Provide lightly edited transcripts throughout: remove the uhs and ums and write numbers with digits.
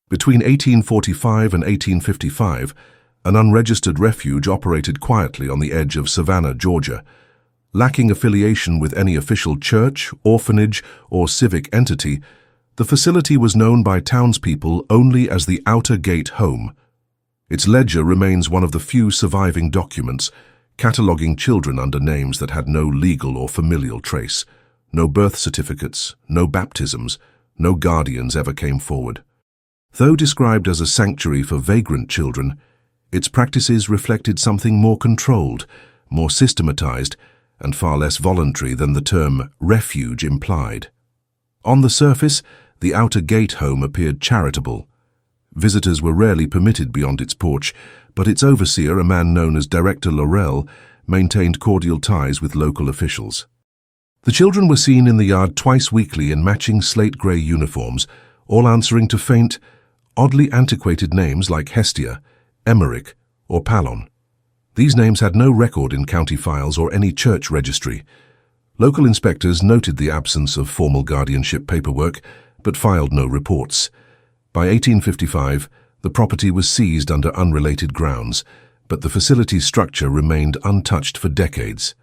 Between 1845 and 1855, an unregistered refuge operated quietly on the edge of Savannah, Georgia. Lacking affiliation with any official church, orphanage, or civic entity, the facility was known by townspeople only as the Outer Gate Home. Its ledger remains one of the few surviving documents, cataloguing children under names that had no legal or familial trace. No birth certificates, no baptisms, no guardians ever came forward. Though described as a sanctuary for vagrant children, its practices reflected something more controlled, more systematized, and far less voluntary than the term refuge implied. On the surface, the Outer Gate Home appeared charitable. Visitors were rarely permitted beyond its porch, but its overseer, a man known as Director Laurel, maintained cordial ties with local officials. The children were seen in the yard twice weekly in matching slate-grey uniforms, all answering to faint, oddly antiquated names like Hestia, Emmerich, or Palon. These names had no record in county files or any church registry. Local inspectors noted the absence of formal guardianship paperwork, but filed no reports. By 1855, the property was seized under unrelated grounds, but the facility's structure remained untouched for decades.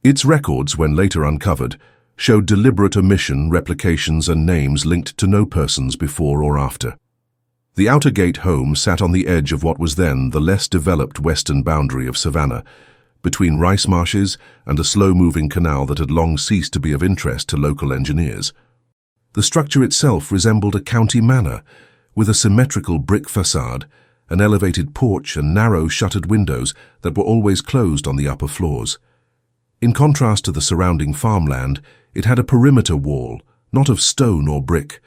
Its records, when later uncovered, showed deliberate omission, replications, and names linked to no persons before or after. The Outer Gate Home sat on the edge of what was then the less developed western boundary of Savannah, between rice marshes and a slow-moving canal that had long ceased to be of interest to local engineers. The structure itself resembled a county manor, with a symmetrical brick facade, an elevated porch and narrow shuttered windows that were always closed on the upper floors. In contrast to the surrounding farmland, it had a perimeter wall, not of stone or brick,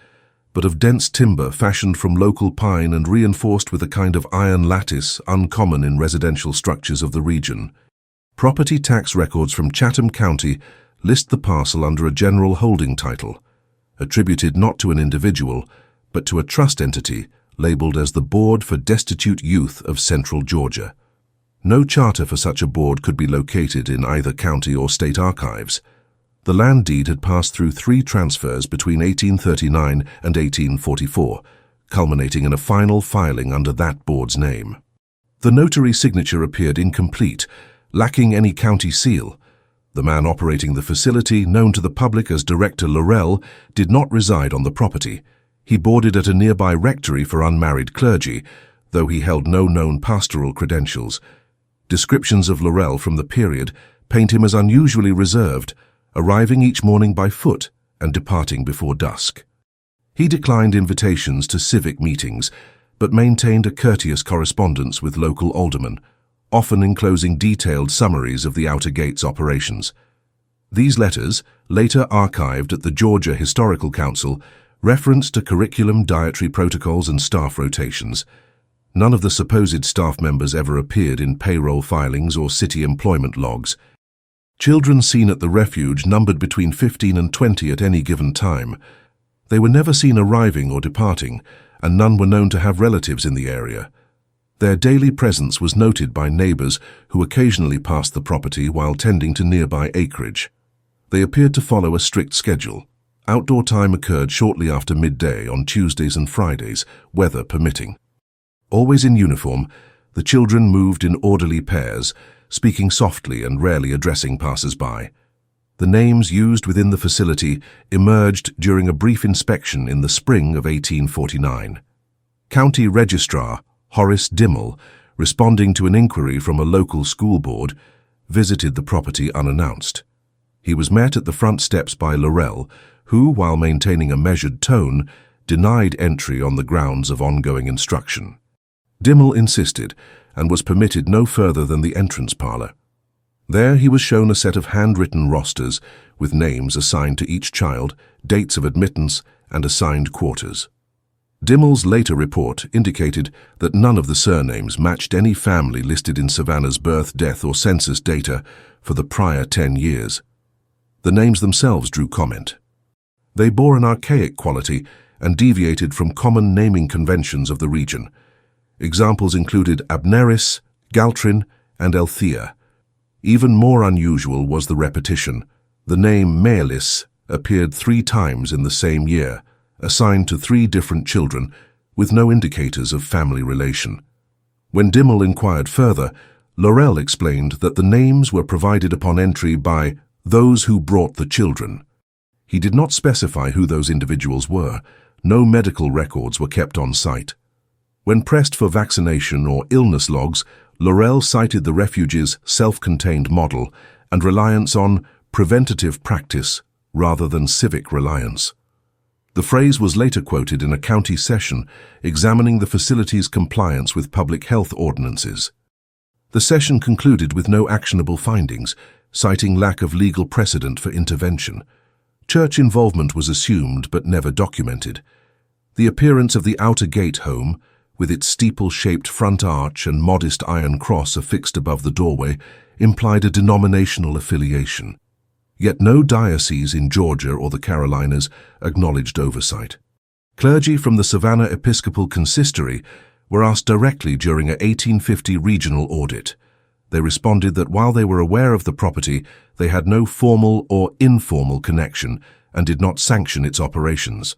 but of dense timber fashioned from local pine and reinforced with a kind of iron lattice uncommon in residential structures of the region. Property tax records from Chatham County list the parcel under a general holding title, attributed not to an individual, but to a trust entity labeled as the Board for Destitute Youth of Central Georgia. No charter for such a board could be located in either county or state archives. The land deed had passed through 3 transfers between 1839 and 1844, culminating in a final filing under that board's name. The notary signature appeared incomplete, lacking any county seal. The man operating the facility, known to the public as Director Laurel, did not reside on the property. He boarded at a nearby rectory for unmarried clergy, though he held no known pastoral credentials. Descriptions of Laurel from the period paint him as unusually reserved, arriving each morning by foot and departing before dusk. He declined invitations to civic meetings, but maintained a courteous correspondence with local aldermen, often enclosing detailed summaries of the Outer Gates operations. These letters, later archived at the Georgia Historical Council, referenced a curriculum, dietary protocols, and staff rotations. None of the supposed staff members ever appeared in payroll filings or city employment logs. Children seen at the refuge numbered between 15 and 20 at any given time. They were never seen arriving or departing, and none were known to have relatives in the area. Their daily presence was noted by neighbors who occasionally passed the property while tending to nearby acreage. They appeared to follow a strict schedule. Outdoor time occurred shortly after midday on Tuesdays and Fridays, weather permitting. Always in uniform, the children moved in orderly pairs, speaking softly and rarely addressing passers-by. The names used within the facility emerged during a brief inspection in the spring of 1849. County Registrar Horace Dimmel, responding to an inquiry from a local school board, visited the property unannounced. He was met at the front steps by Laurel, who, while maintaining a measured tone, denied entry on the grounds of ongoing instruction. Dimmel insisted and was permitted no further than the entrance parlor. There he was shown a set of handwritten rosters with names assigned to each child, dates of admittance, and assigned quarters. Dimmel's later report indicated that none of the surnames matched any family listed in Savannah's birth, death, or census data for the prior 10 years. The names themselves drew comment. They bore an archaic quality and deviated from common naming conventions of the region. Examples included Abneris, Galtrin, and Althea. Even more unusual was the repetition. The name Maelis appeared 3 times in the same year, assigned to 3 different children, with no indicators of family relation. When Dimmel inquired further, Laurel explained that the names were provided upon entry by those who brought the children. He did not specify who those individuals were. No medical records were kept on site. When pressed for vaccination or illness logs, Laurel cited the Refuge's self-contained model and reliance on preventative practice rather than civic reliance. The phrase was later quoted in a county session examining the facility's compliance with public health ordinances. The session concluded with no actionable findings, citing lack of legal precedent for intervention. Church involvement was assumed but never documented. The appearance of the outer gate home, with its steeple-shaped front arch and modest iron cross affixed above the doorway, implied a denominational affiliation. Yet no diocese in Georgia or the Carolinas acknowledged oversight. Clergy from the Savannah Episcopal Consistory were asked directly during a 1850 regional audit. They responded that while they were aware of the property, they had no formal or informal connection and did not sanction its operations.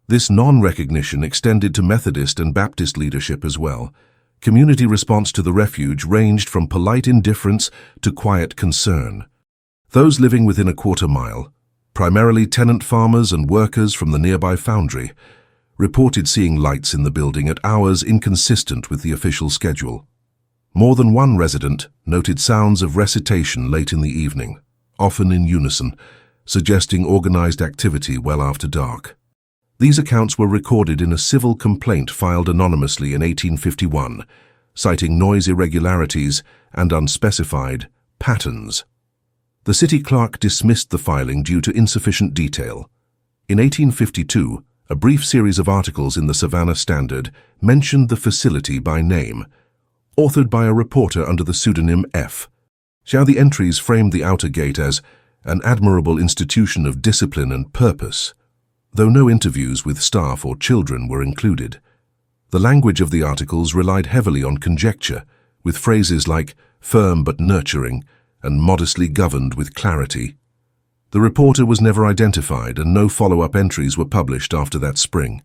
This non-recognition extended to Methodist and Baptist leadership as well. Community response to the Refuge ranged from polite indifference to quiet concern. Those living within a quarter mile, primarily tenant farmers and workers from the nearby foundry, reported seeing lights in the building at hours inconsistent with the official schedule. More than one resident noted sounds of recitation late in the evening, often in unison, suggesting organized activity well after dark. These accounts were recorded in a civil complaint filed anonymously in 1851, citing noise irregularities and unspecified patterns. The city clerk dismissed the filing due to insufficient detail. In 1852, a brief series of articles in the Savannah Standard mentioned the facility by name, authored by a reporter under the pseudonym F. The entries framed the outer gate as an admirable institution of discipline and purpose, though no interviews with staff or children were included. The language of the articles relied heavily on conjecture, with phrases like firm but nurturing and modestly governed with clarity. The reporter was never identified and no follow-up entries were published after that spring.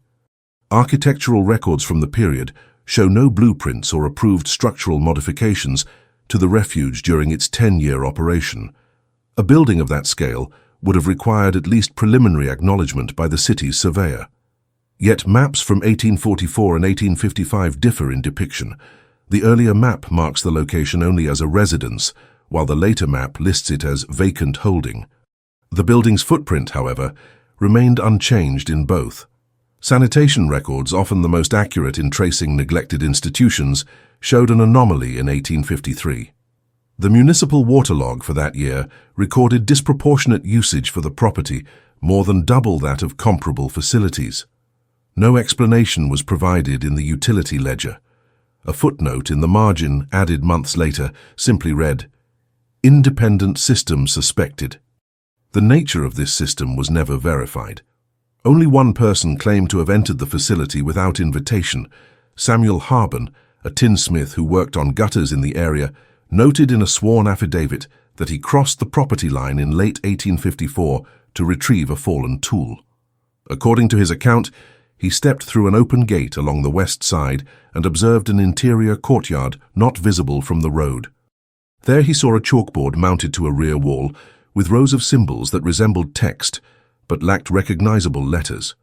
Architectural records from the period show no blueprints or approved structural modifications to the Refuge during its 10-year operation. A building of that scale would have required at least preliminary acknowledgement by the city's surveyor. Yet maps from 1844 and 1855 differ in depiction. The earlier map marks the location only as a residence, while the later map lists it as vacant holding. The building's footprint, however, remained unchanged in both. Sanitation records, often the most accurate in tracing neglected institutions, showed an anomaly in 1853. The municipal waterlog for that year recorded disproportionate usage for the property, more than double that of comparable facilities. No explanation was provided in the utility ledger. A footnote in the margin, added months later, simply read, "Independent system suspected." The nature of this system was never verified. Only one person claimed to have entered the facility without invitation. Samuel Harbin, a tinsmith who worked on gutters in the area, noted in a sworn affidavit that he crossed the property line in late 1854 to retrieve a fallen tool. According to his account, he stepped through an open gate along the west side and observed an interior courtyard not visible from the road. There he saw a chalkboard mounted to a rear wall with rows of symbols that resembled text but lacked recognizable letters.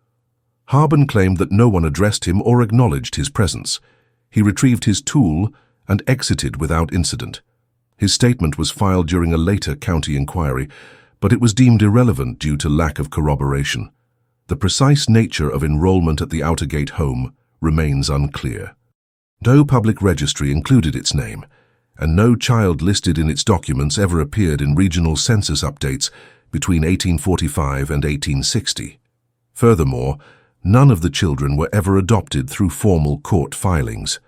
Harbin claimed that no one addressed him or acknowledged his presence. He retrieved his tool and exited without incident. His statement was filed during a later county inquiry, but it was deemed irrelevant due to lack of corroboration. The precise nature of enrollment at the outer gate home remains unclear. No public registry included its name, and no child listed in its documents ever appeared in regional census updates between 1845 and 1860. Furthermore, none of the children were ever adopted through formal court filings.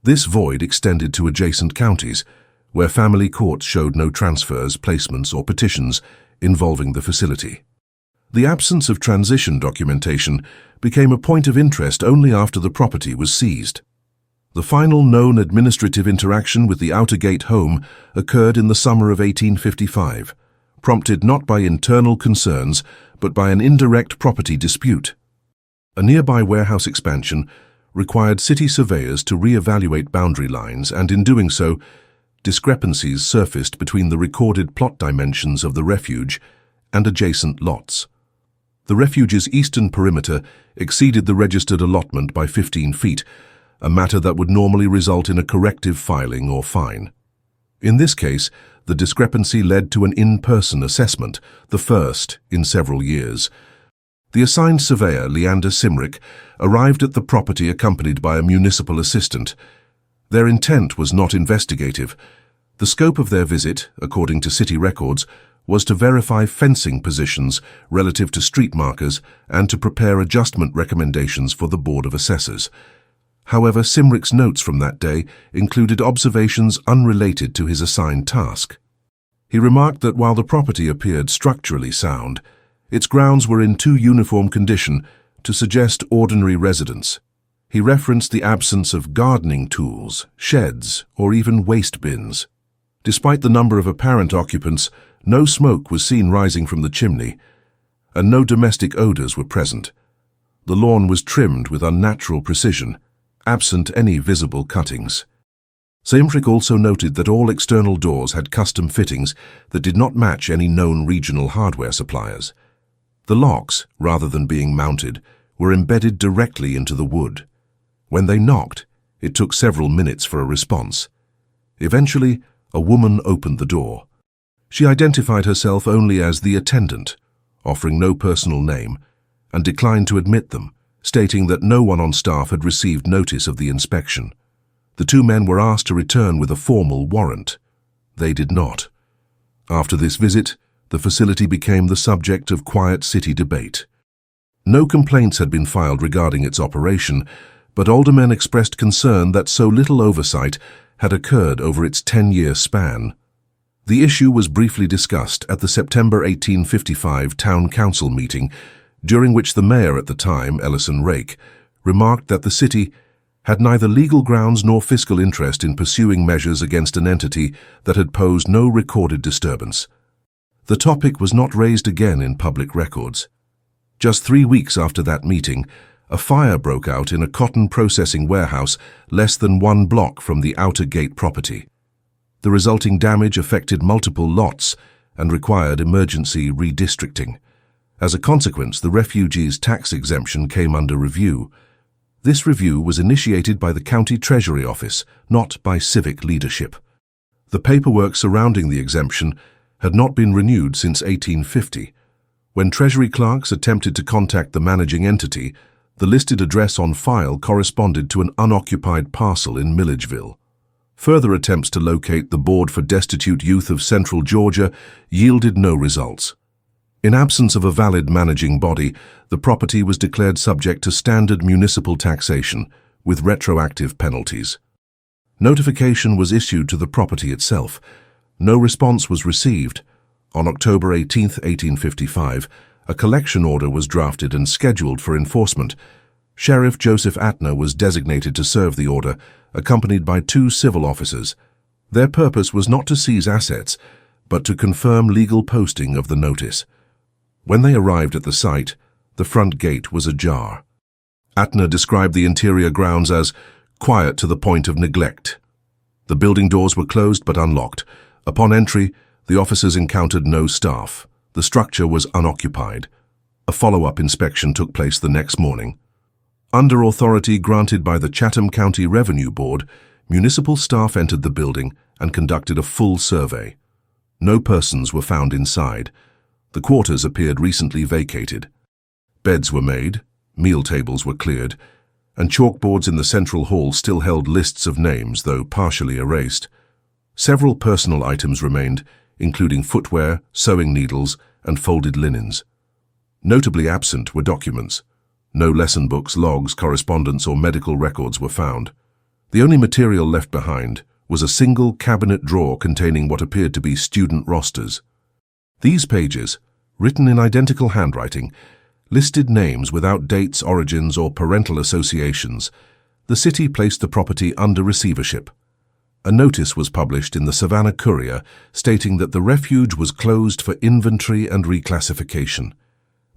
This void extended to adjacent counties, where family courts showed no transfers, placements, or petitions involving the facility. The absence of transition documentation became a point of interest only after the property was seized. The final known administrative interaction with the outer gate home occurred in the summer of 1855, prompted not by internal concerns but by an indirect property dispute. A nearby warehouse expansion required city surveyors to re-evaluate boundary lines, and in doing so, discrepancies surfaced between the recorded plot dimensions of the refuge and adjacent lots. The refuge's eastern perimeter exceeded the registered allotment by 15 feet, a matter that would normally result in a corrective filing or fine. In this case, the discrepancy led to an in-person assessment, the first in several years. The assigned surveyor, Leander Simrick, arrived at the property accompanied by a municipal assistant. Their intent was not investigative. The scope of their visit, according to city records, was to verify fencing positions relative to street markers and to prepare adjustment recommendations for the Board of Assessors. However, Simrick's notes from that day included observations unrelated to his assigned task. He remarked that while the property appeared structurally sound, its grounds were in too uniform condition to suggest ordinary residence. He referenced the absence of gardening tools, sheds, or even waste bins. Despite the number of apparent occupants, no smoke was seen rising from the chimney, and no domestic odors were present. The lawn was trimmed with unnatural precision, absent any visible cuttings. Simrick also noted that all external doors had custom fittings that did not match any known regional hardware suppliers. The locks, rather than being mounted, were embedded directly into the wood. When they knocked, it took several minutes for a response. Eventually, a woman opened the door. She identified herself only as the attendant, offering no personal name, and declined to admit them, stating that no one on staff had received notice of the inspection. The two men were asked to return with a formal warrant. They did not. After this visit, the facility became the subject of quiet city debate. No complaints had been filed regarding its operation, but aldermen expressed concern that so little oversight had occurred over its 10-year span. The issue was briefly discussed at the September 1855 Town Council meeting, during which the mayor at the time, Ellison Rake, remarked that the city had neither legal grounds nor fiscal interest in pursuing measures against an entity that had posed no recorded disturbance. The topic was not raised again in public records. Just 3 weeks after that meeting, a fire broke out in a cotton processing warehouse less than 1 block from the outer gate property. The resulting damage affected multiple lots and required emergency redistricting. As a consequence, the refugees' tax exemption came under review. This review was initiated by the County Treasury Office, not by civic leadership. The paperwork surrounding the exemption had not been renewed since 1850. When Treasury clerks attempted to contact the managing entity, the listed address on file corresponded to an unoccupied parcel in Milledgeville. Further attempts to locate the Board for Destitute Youth of Central Georgia yielded no results. In absence of a valid managing body, the property was declared subject to standard municipal taxation, with retroactive penalties. Notification was issued to the property itself. No response was received. On October 18, 1855, a collection order was drafted and scheduled for enforcement. Sheriff Joseph Atner was designated to serve the order, accompanied by 2 civil officers. Their purpose was not to seize assets, but to confirm legal posting of the notice. When they arrived at the site, the front gate was ajar. Atner described the interior grounds as quiet to the point of neglect. The building doors were closed but unlocked. Upon entry, the officers encountered no staff. The structure was unoccupied. A follow-up inspection took place the next morning. Under authority granted by the Chatham County Revenue Board, municipal staff entered the building and conducted a full survey. No persons were found inside. The quarters appeared recently vacated. Beds were made, meal tables were cleared, and chalkboards in the central hall still held lists of names, though partially erased. Several personal items remained, including footwear, sewing needles, and folded linens. Notably absent were documents. No lesson books, logs, correspondence, or medical records were found. The only material left behind was a single cabinet drawer containing what appeared to be student rosters. These pages, written in identical handwriting, listed names without dates, origins, or parental associations. The city placed the property under receivership. A notice was published in the Savannah Courier stating that the refuge was closed for inventory and reclassification.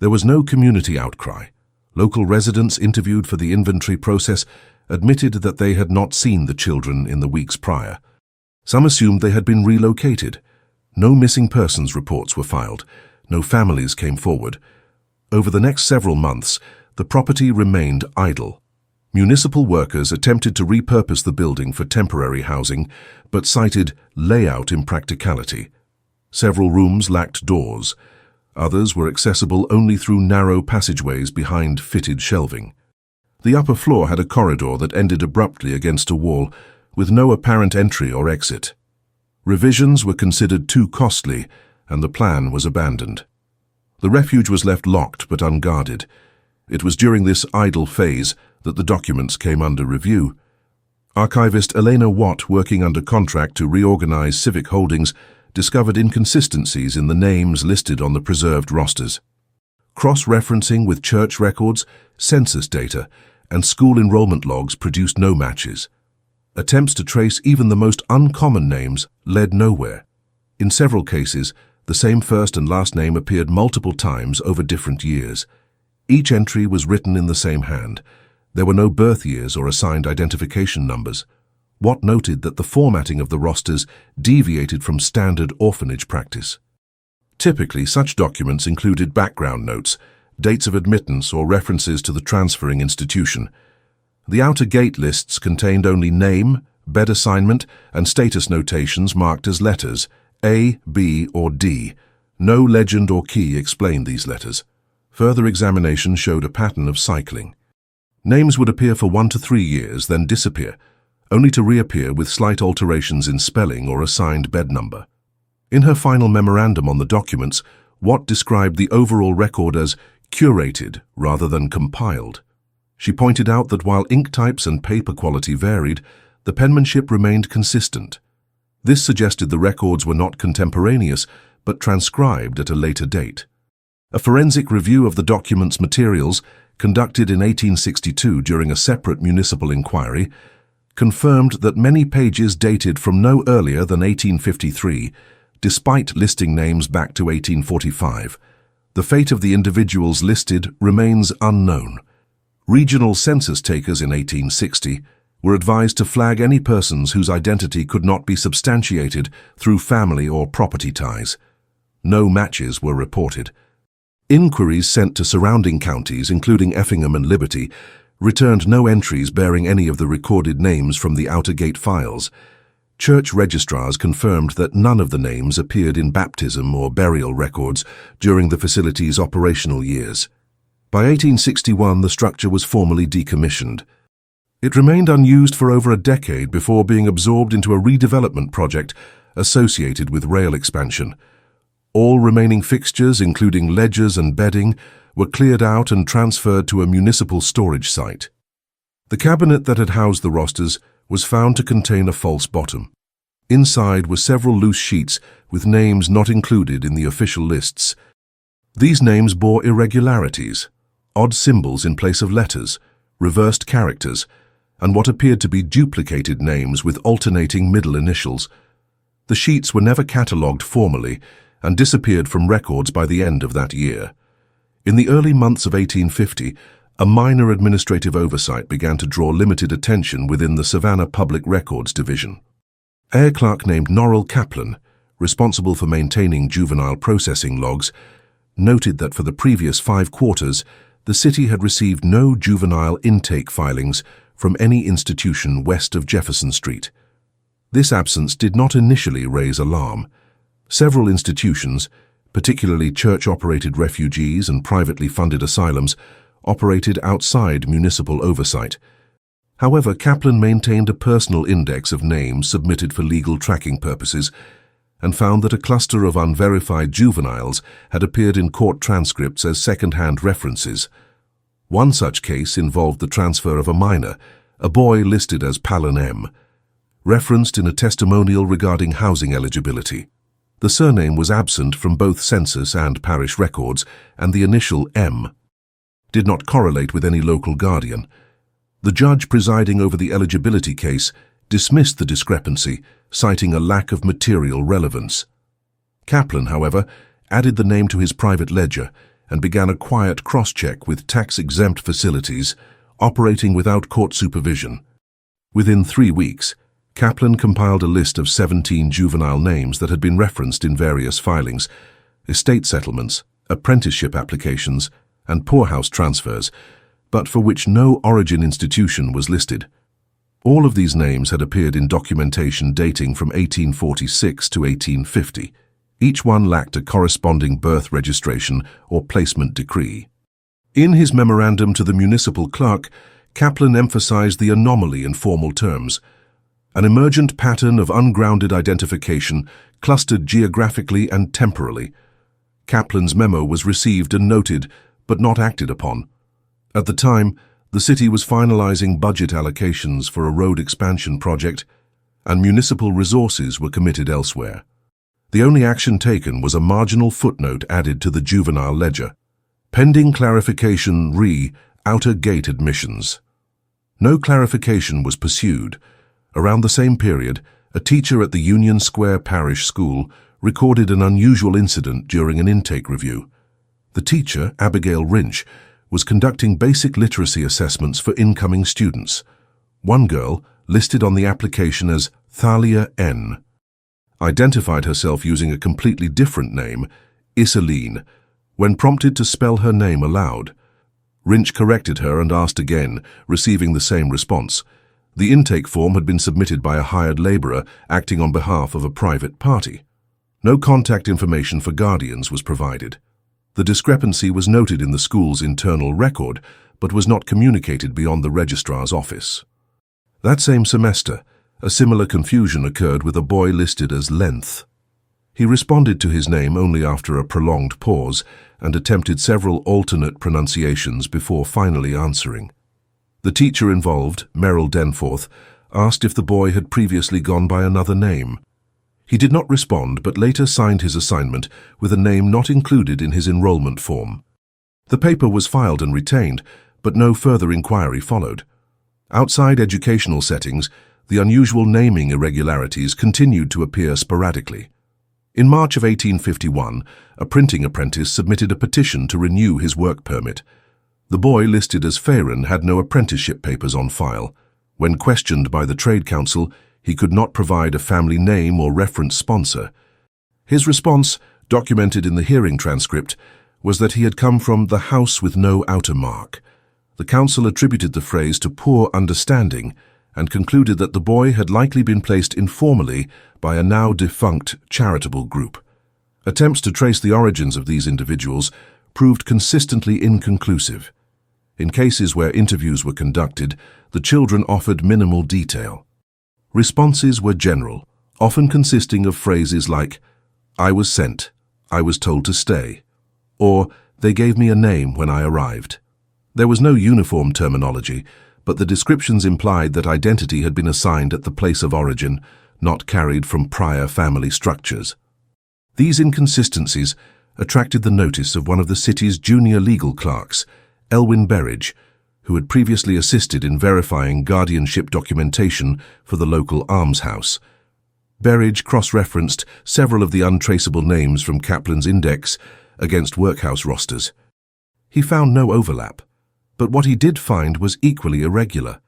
There was no community outcry. Local residents interviewed for the inventory process admitted that they had not seen the children in the weeks prior. Some assumed they had been relocated. No missing persons reports were filed. No families came forward. Over the next several months, the property remained idle. Municipal workers attempted to repurpose the building for temporary housing, but cited layout impracticality. Several rooms lacked doors. Others were accessible only through narrow passageways behind fitted shelving. The upper floor had a corridor that ended abruptly against a wall, with no apparent entry or exit. Revisions were considered too costly, and the plan was abandoned. The refuge was left locked but unguarded. It was during this idle phase that the documents came under review. Archivist Elena Watt, working under contract to reorganize civic holdings, discovered inconsistencies in the names listed on the preserved rosters. Cross-referencing with church records, census data, and school enrollment logs produced no matches. Attempts to trace even the most uncommon names led nowhere. In several cases, the same first and last name appeared multiple times over different years. Each entry was written in the same hand. There were no birth years or assigned identification numbers. Watt noted that the formatting of the rosters deviated from standard orphanage practice. Typically, such documents included background notes, dates of admittance, or references to the transferring institution. The outer gate lists contained only name, bed assignment, and status notations marked as letters, A, B, or D. No legend or key explained these letters. Further examination showed a pattern of cycling. Names would appear for 1 to 3 years, then disappear, only to reappear with slight alterations in spelling or assigned bed number. In her final memorandum on the documents, Watt described the overall record as curated rather than compiled. She pointed out that while ink types and paper quality varied, the penmanship remained consistent. This suggested the records were not contemporaneous, but transcribed at a later date. A forensic review of the document's materials, conducted in 1862 during a separate municipal inquiry, confirmed that many pages dated from no earlier than 1853, despite listing names back to 1845. The fate of the individuals listed remains unknown. Regional census takers in 1860 were advised to flag any persons whose identity could not be substantiated through family or property ties. No matches were reported. Inquiries sent to surrounding counties, including Effingham and Liberty, returned no entries bearing any of the recorded names from the outer gate files. Church registrars confirmed that none of the names appeared in baptism or burial records during the facility's operational years. By 1861, the structure was formally decommissioned. It remained unused for over a decade before being absorbed into a redevelopment project associated with rail expansion. All remaining fixtures, including ledgers and bedding, were cleared out and transferred to a municipal storage site. The cabinet that had housed the rosters was found to contain a false bottom. Inside were several loose sheets with names not included in the official lists. These names bore irregularities, odd symbols in place of letters, reversed characters, and what appeared to be duplicated names with alternating middle initials. The sheets were never catalogued formally and disappeared from records by the end of that year. In the early months of 1850, a minor administrative oversight began to draw limited attention within the Savannah Public Records Division. A clerk named Norrell Kaplan, responsible for maintaining juvenile processing logs, noted that for the previous 5 quarters, the city had received no juvenile intake filings from any institution west of Jefferson Street. This absence did not initially raise alarm. Several institutions, particularly church-operated refugees and privately funded asylums, operated outside municipal oversight. However, Kaplan maintained a personal index of names submitted for legal tracking purposes and found that a cluster of unverified juveniles had appeared in court transcripts as second-hand references. One such case involved the transfer of a minor, a boy listed as Palin M., referenced in a testimonial regarding housing eligibility. The surname was absent from both census and parish records, and the initial M did not correlate with any local guardian. The judge presiding over the eligibility case dismissed the discrepancy, citing a lack of material relevance. Kaplan, however, added the name to his private ledger, and began a quiet cross-check with tax-exempt facilities operating without court supervision. Within 3 weeks, Kaplan compiled a list of 17 juvenile names that had been referenced in various filings, estate settlements, apprenticeship applications, and poorhouse transfers, but for which no origin institution was listed. All of these names had appeared in documentation dating from 1846 to 1850. Each one lacked a corresponding birth registration or placement decree. In his memorandum to the municipal clerk, Kaplan emphasized the anomaly in formal terms, an emergent pattern of ungrounded identification clustered geographically and temporally. Kaplan's memo was received and noted, but not acted upon. At the time, the city was finalizing budget allocations for a road expansion project, and municipal resources were committed elsewhere. The only action taken was a marginal footnote added to the juvenile ledger. Pending clarification re. Outer gate admissions. No clarification was pursued. Around the same period, a teacher at the Union Square Parish School recorded an unusual incident during an intake review. The teacher, Abigail Rynch, was conducting basic literacy assessments for incoming students. One girl, listed on the application as Thalia N., identified herself using a completely different name, Isaline, when prompted to spell her name aloud. Rynch corrected her and asked again, receiving the same response. The intake form had been submitted by a hired laborer acting on behalf of a private party. No contact information for guardians was provided. The discrepancy was noted in the school's internal record, but was not communicated beyond the registrar's office. That same semester, a similar confusion occurred with a boy listed as Length. He responded to his name only after a prolonged pause and attempted several alternate pronunciations before finally answering. The teacher involved, Merrill Denforth, asked if the boy had previously gone by another name. He did not respond but later signed his assignment with a name not included in his enrollment form. The paper was filed and retained, but no further inquiry followed. Outside educational settings, the unusual naming irregularities continued to appear sporadically. In March of 1851, a printing apprentice submitted a petition to renew his work permit. The boy listed as Farron had no apprenticeship papers on file. When questioned by the Trade Council, he could not provide a family name or reference sponsor. His response, documented in the hearing transcript, was that he had come from the house with no outer mark. The council attributed the phrase to poor understanding and concluded that the boy had likely been placed informally by a now defunct charitable group. Attempts to trace the origins of these individuals proved consistently inconclusive. In cases where interviews were conducted, the children offered minimal detail. Responses were general, often consisting of phrases like, "I was sent," "I was told to stay," or "they gave me a name when I arrived." There was no uniform terminology, but the descriptions implied that identity had been assigned at the place of origin, not carried from prior family structures. These inconsistencies attracted the notice of one of the city's junior legal clerks, Elwyn Berridge, who had previously assisted in verifying guardianship documentation for the local almshouse. Berridge cross-referenced several of the untraceable names from Kaplan's index against workhouse rosters. He found no overlap, but what he did find was equally irregular: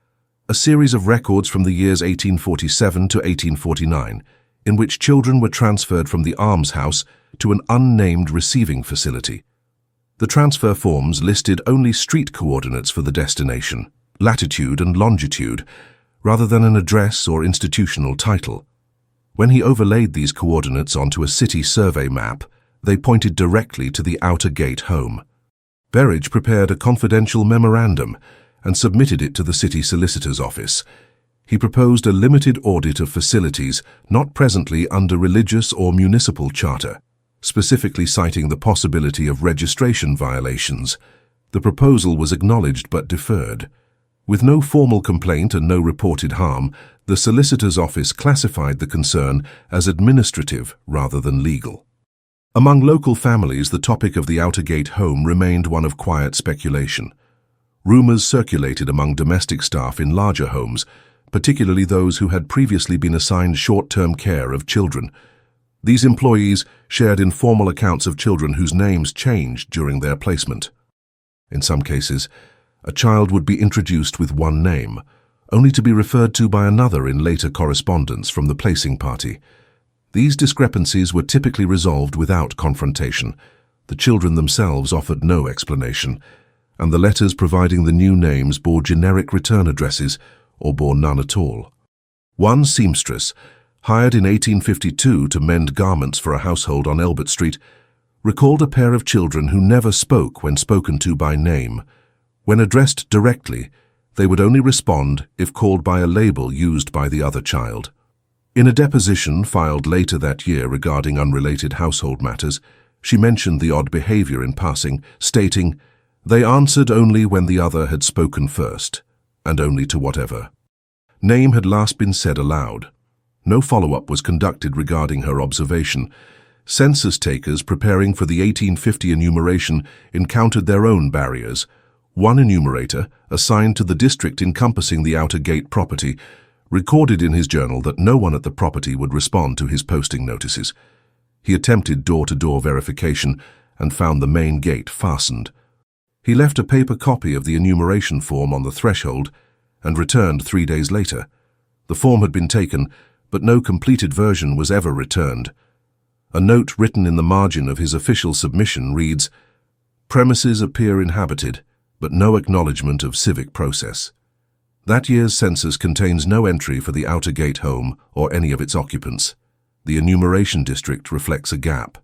a series of records from the years 1847 to 1849, in which children were transferred from the almshouse to an unnamed receiving facility. The transfer forms listed only street coordinates for the destination, latitude and longitude, rather than an address or institutional title. When he overlaid these coordinates onto a city survey map, they pointed directly to the outer gate home. Berridge prepared a confidential memorandum and submitted it to the city solicitor's office. He proposed a limited audit of facilities not presently under religious or municipal charter, specifically citing the possibility of registration violations. The proposal was acknowledged but deferred. With no formal complaint and no reported harm, the solicitor's office classified the concern as administrative rather than legal. Among local families, the topic of the outer gate home remained one of quiet speculation. Rumors circulated among domestic staff in larger homes, particularly those who had previously been assigned short-term care of children. These employees shared informal accounts of children whose names changed during their placement. In some cases, a child would be introduced with one name, only to be referred to by another in later correspondence from the placing party. These discrepancies were typically resolved without confrontation. The children themselves offered no explanation, and the letters providing the new names bore generic return addresses or bore none at all. One seamstress, hired in 1852 to mend garments for a household on Elbert Street, recalled a pair of children who never spoke when spoken to by name. When addressed directly, they would only respond if called by a label used by the other child. In a deposition filed later that year regarding unrelated household matters, she mentioned the odd behavior in passing, stating, "They answered only when the other had spoken first, and only to whatever." Name had last been said aloud. No follow-up was conducted regarding her observation. Census takers preparing for the 1850 enumeration encountered their own barriers. One enumerator, assigned to the district encompassing the Outer Gate property, recorded in his journal that no one at the property would respond to his posting notices. He attempted door-to-door verification and found the main gate fastened. He left a paper copy of the enumeration form on the threshold and returned 3 days later. The form had been taken, but no completed version was ever returned. A note written in the margin of his official submission reads, "Premises appear inhabited, but no acknowledgement of civic process." That year's census contains no entry for the Outer Gate home or any of its occupants. The enumeration district reflects a gap.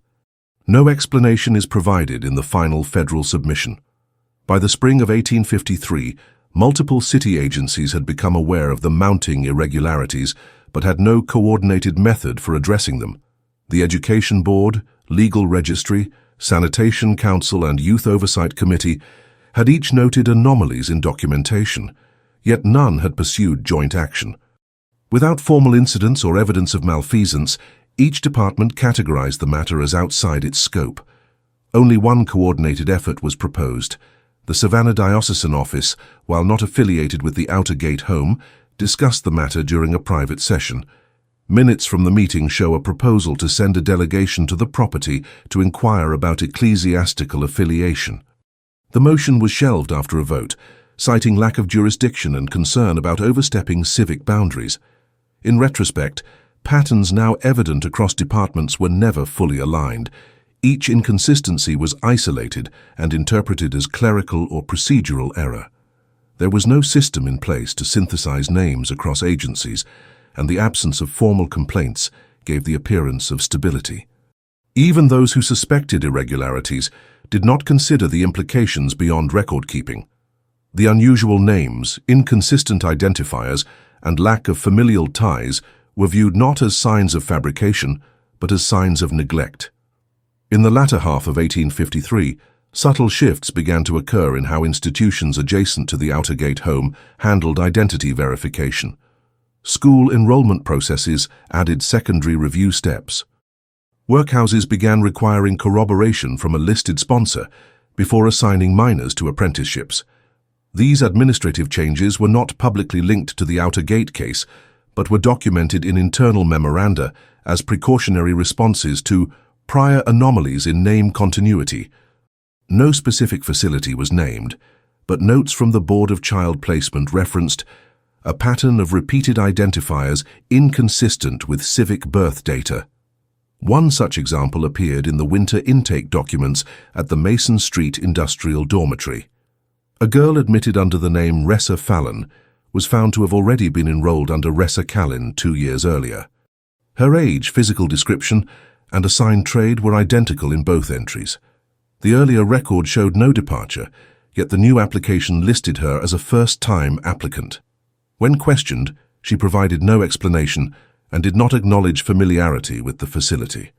No explanation is provided in the final federal submission. By the spring of 1853, multiple city agencies had become aware of the mounting irregularities, but had no coordinated method for addressing them. The Education Board, Legal Registry, Sanitation Council, and Youth Oversight Committee had each noted anomalies in documentation, yet none had pursued joint action. Without formal incidents or evidence of malfeasance, each department categorized the matter as outside its scope. Only one coordinated effort was proposed. The Savannah Diocesan Office, while not affiliated with the Outer Gate home, discussed the matter during a private session. Minutes from the meeting show a proposal to send a delegation to the property to inquire about ecclesiastical affiliation. The motion was shelved after a vote, citing lack of jurisdiction and concern about overstepping civic boundaries. In retrospect, patterns now evident across departments were never fully aligned. Each inconsistency was isolated and interpreted as clerical or procedural error. There was no system in place to synthesize names across agencies, and the absence of formal complaints gave the appearance of stability. Even those who suspected irregularities did not consider the implications beyond record-keeping. The unusual names, inconsistent identifiers, and lack of familial ties were viewed not as signs of fabrication, but as signs of neglect. In the latter half of 1853, subtle shifts began to occur in how institutions adjacent to the Outer Gate home handled identity verification. School enrollment processes added secondary review steps. Workhouses began requiring corroboration from a listed sponsor before assigning minors to apprenticeships. These administrative changes were not publicly linked to the Outer Gate case, but were documented in internal memoranda as precautionary responses to prior anomalies in name continuity. No specific facility was named, but notes from the Board of Child Placement referenced a pattern of repeated identifiers inconsistent with civic birth data. One such example appeared in the winter intake documents at the Mason Street Industrial Dormitory. A girl admitted under the name Ressa Fallon was found to have already been enrolled under Ressa Callin 2 years earlier. Her age, physical description, and assigned trade were identical in both entries. The earlier record showed no departure, yet the new application listed her as a first-time applicant. When questioned, she provided no explanation and did not acknowledge familiarity with the facility.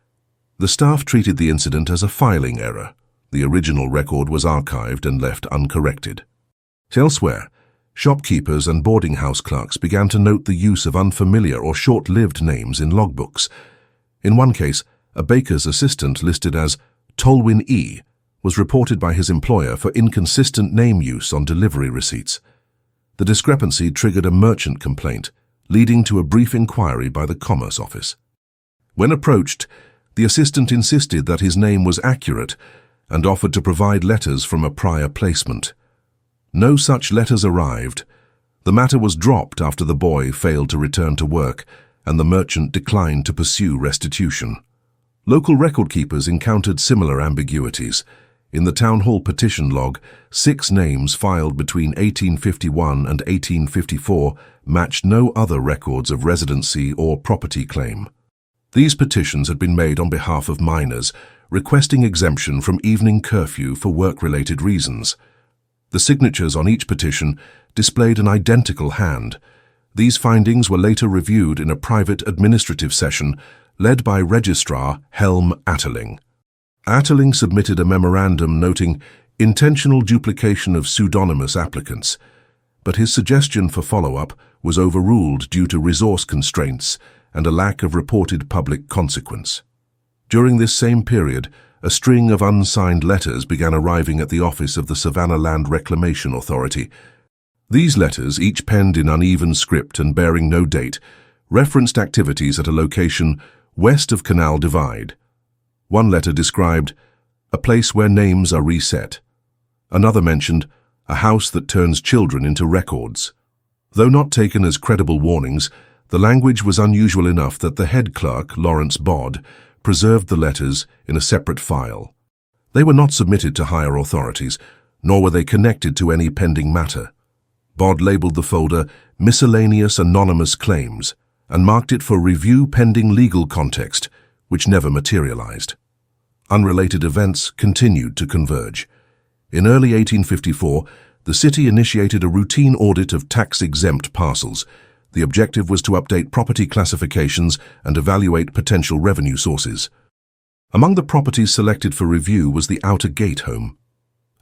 The staff treated the incident as a filing error. The original record was archived and left uncorrected. Elsewhere, shopkeepers and boarding house clerks began to note the use of unfamiliar or short-lived names in logbooks. In one case, a baker's assistant listed as Tolwyn E. was reported by his employer for inconsistent name use on delivery receipts. The discrepancy triggered a merchant complaint, leading to a brief inquiry by the Commerce Office. When approached, The assistant insisted that his name was accurate and offered to provide letters from a prior placement. No such letters arrived. The matter was dropped after the boy failed to return to work and the merchant declined to pursue restitution. Local record keepers encountered similar ambiguities. In the town hall petition log, 6 names filed between 1851 and 1854 matched no other records of residency or property claim. These petitions had been made on behalf of minors, requesting exemption from evening curfew for work-related reasons. The signatures on each petition displayed an identical hand. These findings were later reviewed in a private administrative session led by Registrar Helm Atterling. Atterling submitted a memorandum noting intentional duplication of pseudonymous applicants, but his suggestion for follow-up was overruled due to resource constraints and a lack of reported public consequence. During this same period, a string of unsigned letters began arriving at the office of the Savannah Land Reclamation Authority. These letters, each penned in uneven script and bearing no date, referenced activities at a location west of Canal Divide. One letter described a place where names are reset. Another mentioned a house that turns children into records. Though not taken as credible warnings, the language was unusual enough that the head clerk, Lawrence Bodd, preserved the letters in a separate file. They were not submitted to higher authorities, nor were they connected to any pending matter. Bodd labeled the folder Miscellaneous Anonymous Claims and marked it for review pending legal context, which never materialized. Unrelated events continued to converge. In early 1854, the city initiated a routine audit of tax-exempt parcels. The objective was to update property classifications and evaluate potential revenue sources. Among the properties selected for review was the Outer Gate home.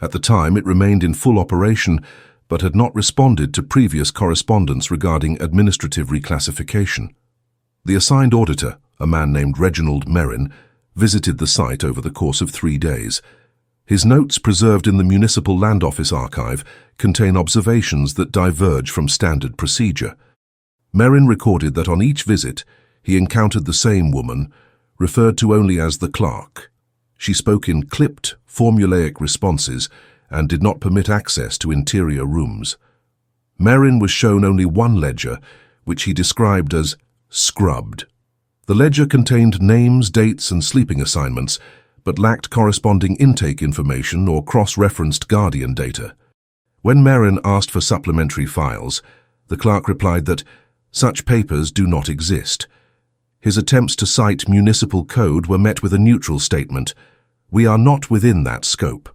At the time, it remained in full operation, but had not responded to previous correspondence regarding administrative reclassification. The assigned auditor, a man named Reginald Merrin, visited the site over the course of 3 days. His notes, preserved in the Municipal Land Office archive, contain observations that diverge from standard procedure. Merrin recorded that on each visit, he encountered the same woman, referred to only as the clerk. She spoke in clipped, formulaic responses and did not permit access to interior rooms. Merrin was shown only one ledger, which he described as scrubbed. The ledger contained names, dates, and sleeping assignments, but lacked corresponding intake information or cross-referenced guardian data. When Merrin asked for supplementary files, the clerk replied that such papers do not exist. His attempts to cite municipal code were met with a neutral statement, "We are not within that scope."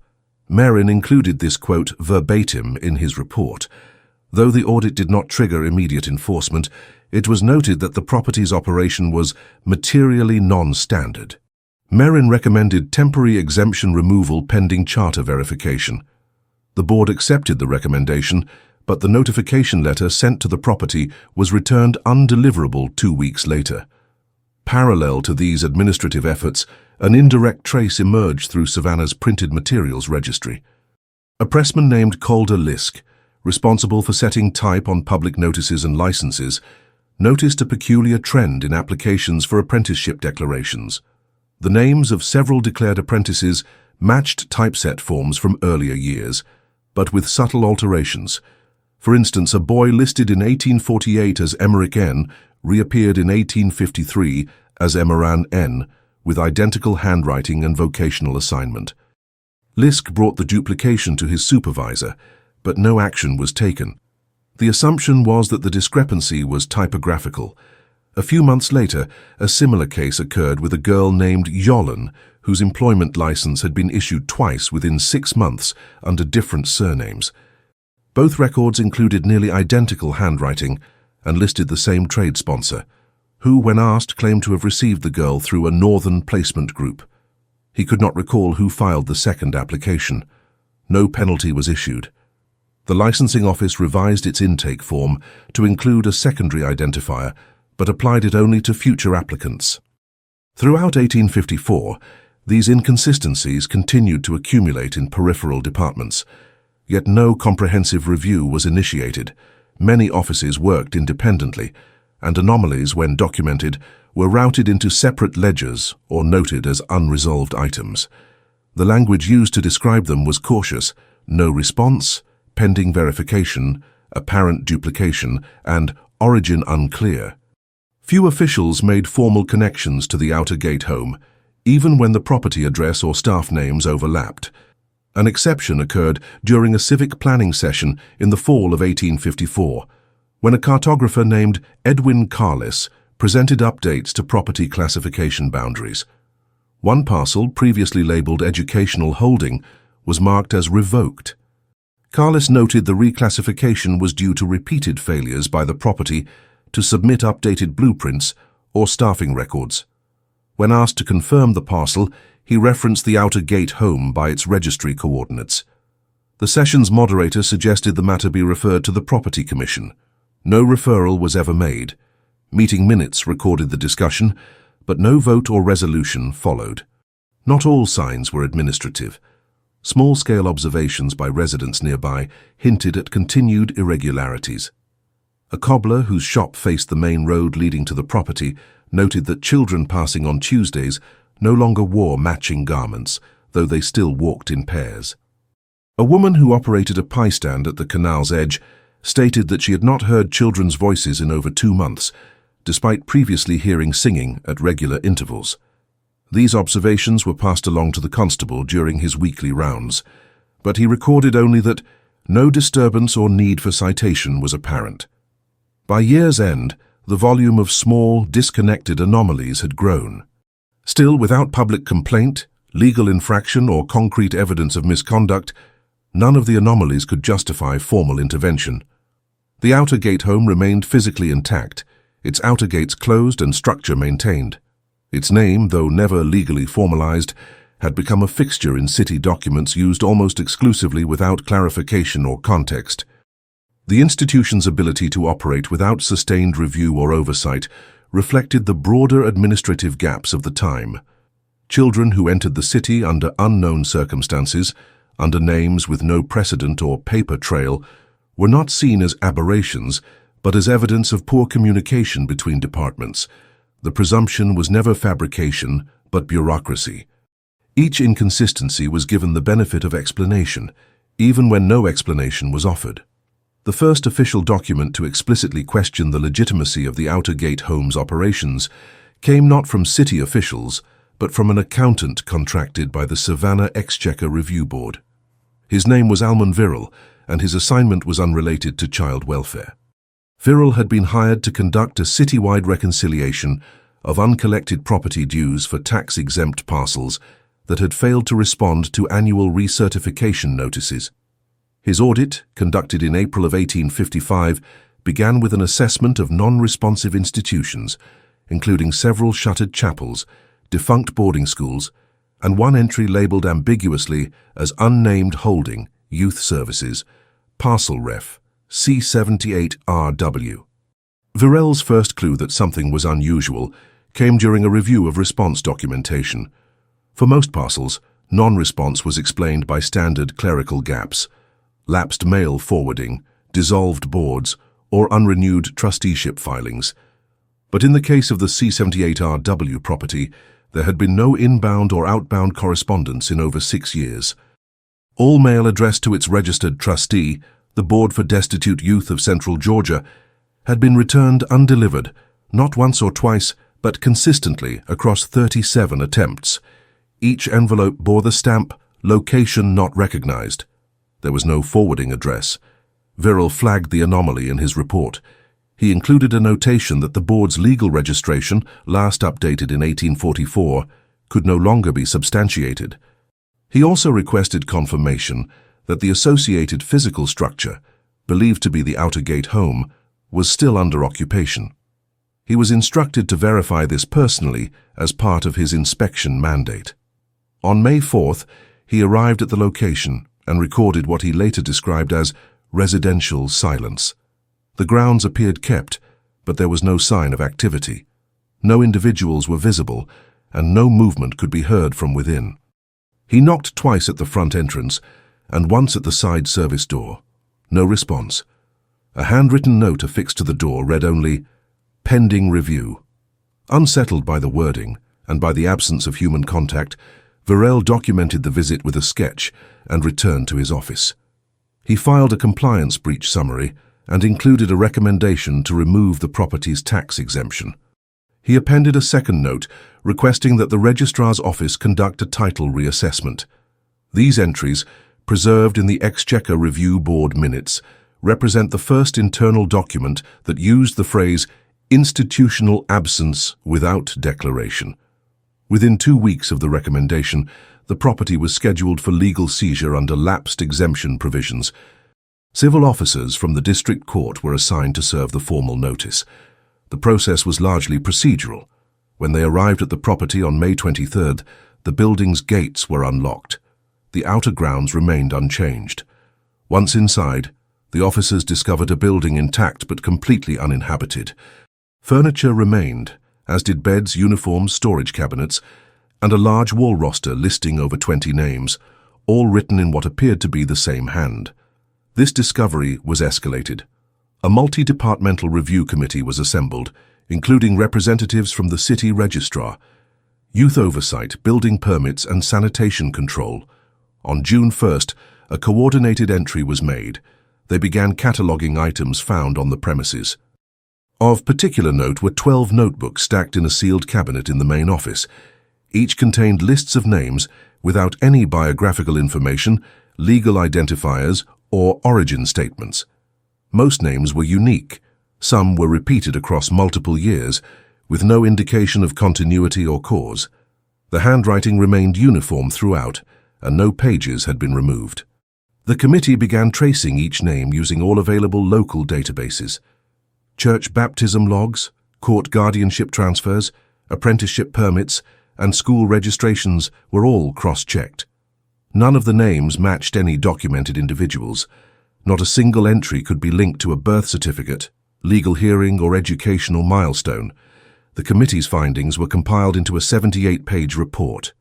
Merrin included this quote verbatim in his report. Though the audit did not trigger immediate enforcement, it was noted that the property's operation was materially non-standard. Merrin recommended temporary exemption removal pending charter verification. The board accepted the recommendation, but the notification letter sent to the property was returned undeliverable 2 weeks later. Parallel to these administrative efforts, an indirect trace emerged through Savannah's printed materials registry. A pressman named Calder Lisk, responsible for setting type on public notices and licenses, noticed a peculiar trend in applications for apprenticeship declarations. The names of several declared apprentices matched typeset forms from earlier years, but with subtle alterations. For instance, a boy listed in 1848 as Emmerich N. reappeared in 1853 as Emmeran N., with identical handwriting and vocational assignment. Lisk brought the duplication to his supervisor, but no action was taken. The assumption was that the discrepancy was typographical. A few months later, a similar case occurred with a girl named Yollen, whose employment license had been issued twice within 6 months under different surnames. Both records included nearly identical handwriting and listed the same trade sponsor, who, when asked, claimed to have received the girl through a Northern Placement Group. He could not recall who filed the second application. No penalty was issued. The licensing office revised its intake form to include a secondary identifier, but applied it only to future applicants. Throughout 1854, these inconsistencies continued to accumulate in peripheral departments, yet no comprehensive review was initiated. Many offices worked independently, and anomalies, when documented, were routed into separate ledgers or noted as unresolved items. The language used to describe them was cautious: no response, pending verification, apparent duplication, and origin unclear. Few officials made formal connections to the Outer Gate home, even when the property address or staff names overlapped. An exception occurred during a civic planning session in the fall of 1854, when a cartographer named Edwin Carlis presented updates to property classification boundaries. One parcel, previously labeled educational holding, was marked as revoked. Carlis noted the reclassification was due to repeated failures by the property to submit updated blueprints or staffing records. When asked to confirm the parcel, he referenced the Outer Gate home by its registry coordinates. The session's moderator suggested the matter be referred to the Property Commission. No referral was ever made. Meeting minutes recorded the discussion, but no vote or resolution followed. Not all signs were administrative. Small-scale observations by residents nearby hinted at continued irregularities. A cobbler whose shop faced the main road leading to the property noted that children passing on Tuesdays no longer wore matching garments, though they still walked in pairs. A woman who operated a pie stand at the canal's edge stated that she had not heard children's voices in over 2 months, despite previously hearing singing at regular intervals. These observations were passed along to the constable during his weekly rounds, but he recorded only that no disturbance or need for citation was apparent. By year's end, the volume of small, disconnected anomalies had grown. Still, without public complaint, legal infraction, or concrete evidence of misconduct, none of the anomalies could justify formal intervention. The Outer Gate home remained physically intact, its outer gates closed and structure maintained. Its name, though never legally formalized, had become a fixture in city documents used almost exclusively without clarification or context. The institution's ability to operate without sustained review or oversight reflected the broader administrative gaps of the time. Children who entered the city under unknown circumstances, under names with no precedent or paper trail, were not seen as aberrations, but as evidence of poor communication between departments. The presumption was never fabrication, but bureaucracy. Each inconsistency was given the benefit of explanation, even when no explanation was offered. The first official document to explicitly question the legitimacy of the Outer Gate home's operations came not from city officials, but from an accountant contracted by the Savannah Exchequer Review Board. His name was Almon Virrell, and his assignment was unrelated to child welfare. Virrell had been hired to conduct a citywide reconciliation of uncollected property dues for tax-exempt parcels that had failed to respond to annual recertification notices. His audit, conducted in April of 1855, began with an assessment of non-responsive institutions, including several shuttered chapels, defunct boarding schools, and one entry labeled ambiguously as Unnamed Holding, Youth Services, Parcel Ref, C78RW. Virrell's first clue that something was unusual came during a review of response documentation. For most parcels, non-response was explained by standard clerical gaps: lapsed mail forwarding, dissolved boards, or unrenewed trusteeship filings. But in the case of the C78RW property, there had been no inbound or outbound correspondence in over 6 years. All mail addressed to its registered trustee, the Board for Destitute Youth of Central Georgia, had been returned undelivered, not once or twice, but consistently across 37 attempts. Each envelope bore the stamp, "Location not recognized." There was no forwarding address. Virrell flagged the anomaly in his report. He included a notation that the board's legal registration, last updated in 1844, could no longer be substantiated. He also requested confirmation that the associated physical structure, believed to be the Outer Gate home, was still under occupation. He was instructed to verify this personally as part of his inspection mandate. On May 4th, he arrived at the location and recorded what he later described as residential silence. The grounds appeared kept, but there was no sign of activity. No individuals were visible, and no movement could be heard from within. He knocked twice at the front entrance and once at the side service door. No response. A handwritten note affixed to the door read only, pending review. Unsettled by the wording and by the absence of human contact, Varel documented the visit with a sketch and returned to his office. He filed a compliance breach summary and included a recommendation to remove the property's tax exemption. He appended a second note requesting that the registrar's office conduct a title reassessment. These entries, preserved in the Exchequer Review Board minutes, represent the first internal document that used the phrase institutional absence without declaration. Within 2 weeks of the recommendation, the property was scheduled for legal seizure under lapsed exemption provisions. Civil officers from the district court were assigned to serve the formal notice. The process was largely procedural. When they arrived at the property on May 23rd, the building's gates were unlocked. The outer grounds remained unchanged. Once inside, the officers discovered a building intact but completely uninhabited. Furniture remained, as did beds, uniforms, storage cabinets, and a large wall roster listing over 20 names, all written in what appeared to be the same hand. This discovery was escalated. A multi-departmental review committee was assembled, including representatives from the city registrar, youth oversight, building permits, and sanitation control. On June 1st, a coordinated entry was made. They began cataloguing items found on the premises. Of particular note were 12 notebooks stacked in a sealed cabinet in the main office. Each contained lists of names without any biographical information, legal identifiers, or origin statements. Most names were unique. Some were repeated across multiple years, with no indication of continuity or cause. The handwriting remained uniform throughout, and no pages had been removed. The committee began tracing each name using all available local databases. Church baptism logs, court guardianship transfers, apprenticeship permits, and school registrations were all cross-checked. None of the names matched any documented individuals. Not a single entry could be linked to a birth certificate, legal hearing, or educational milestone. The committee's findings were compiled into a 78-page report.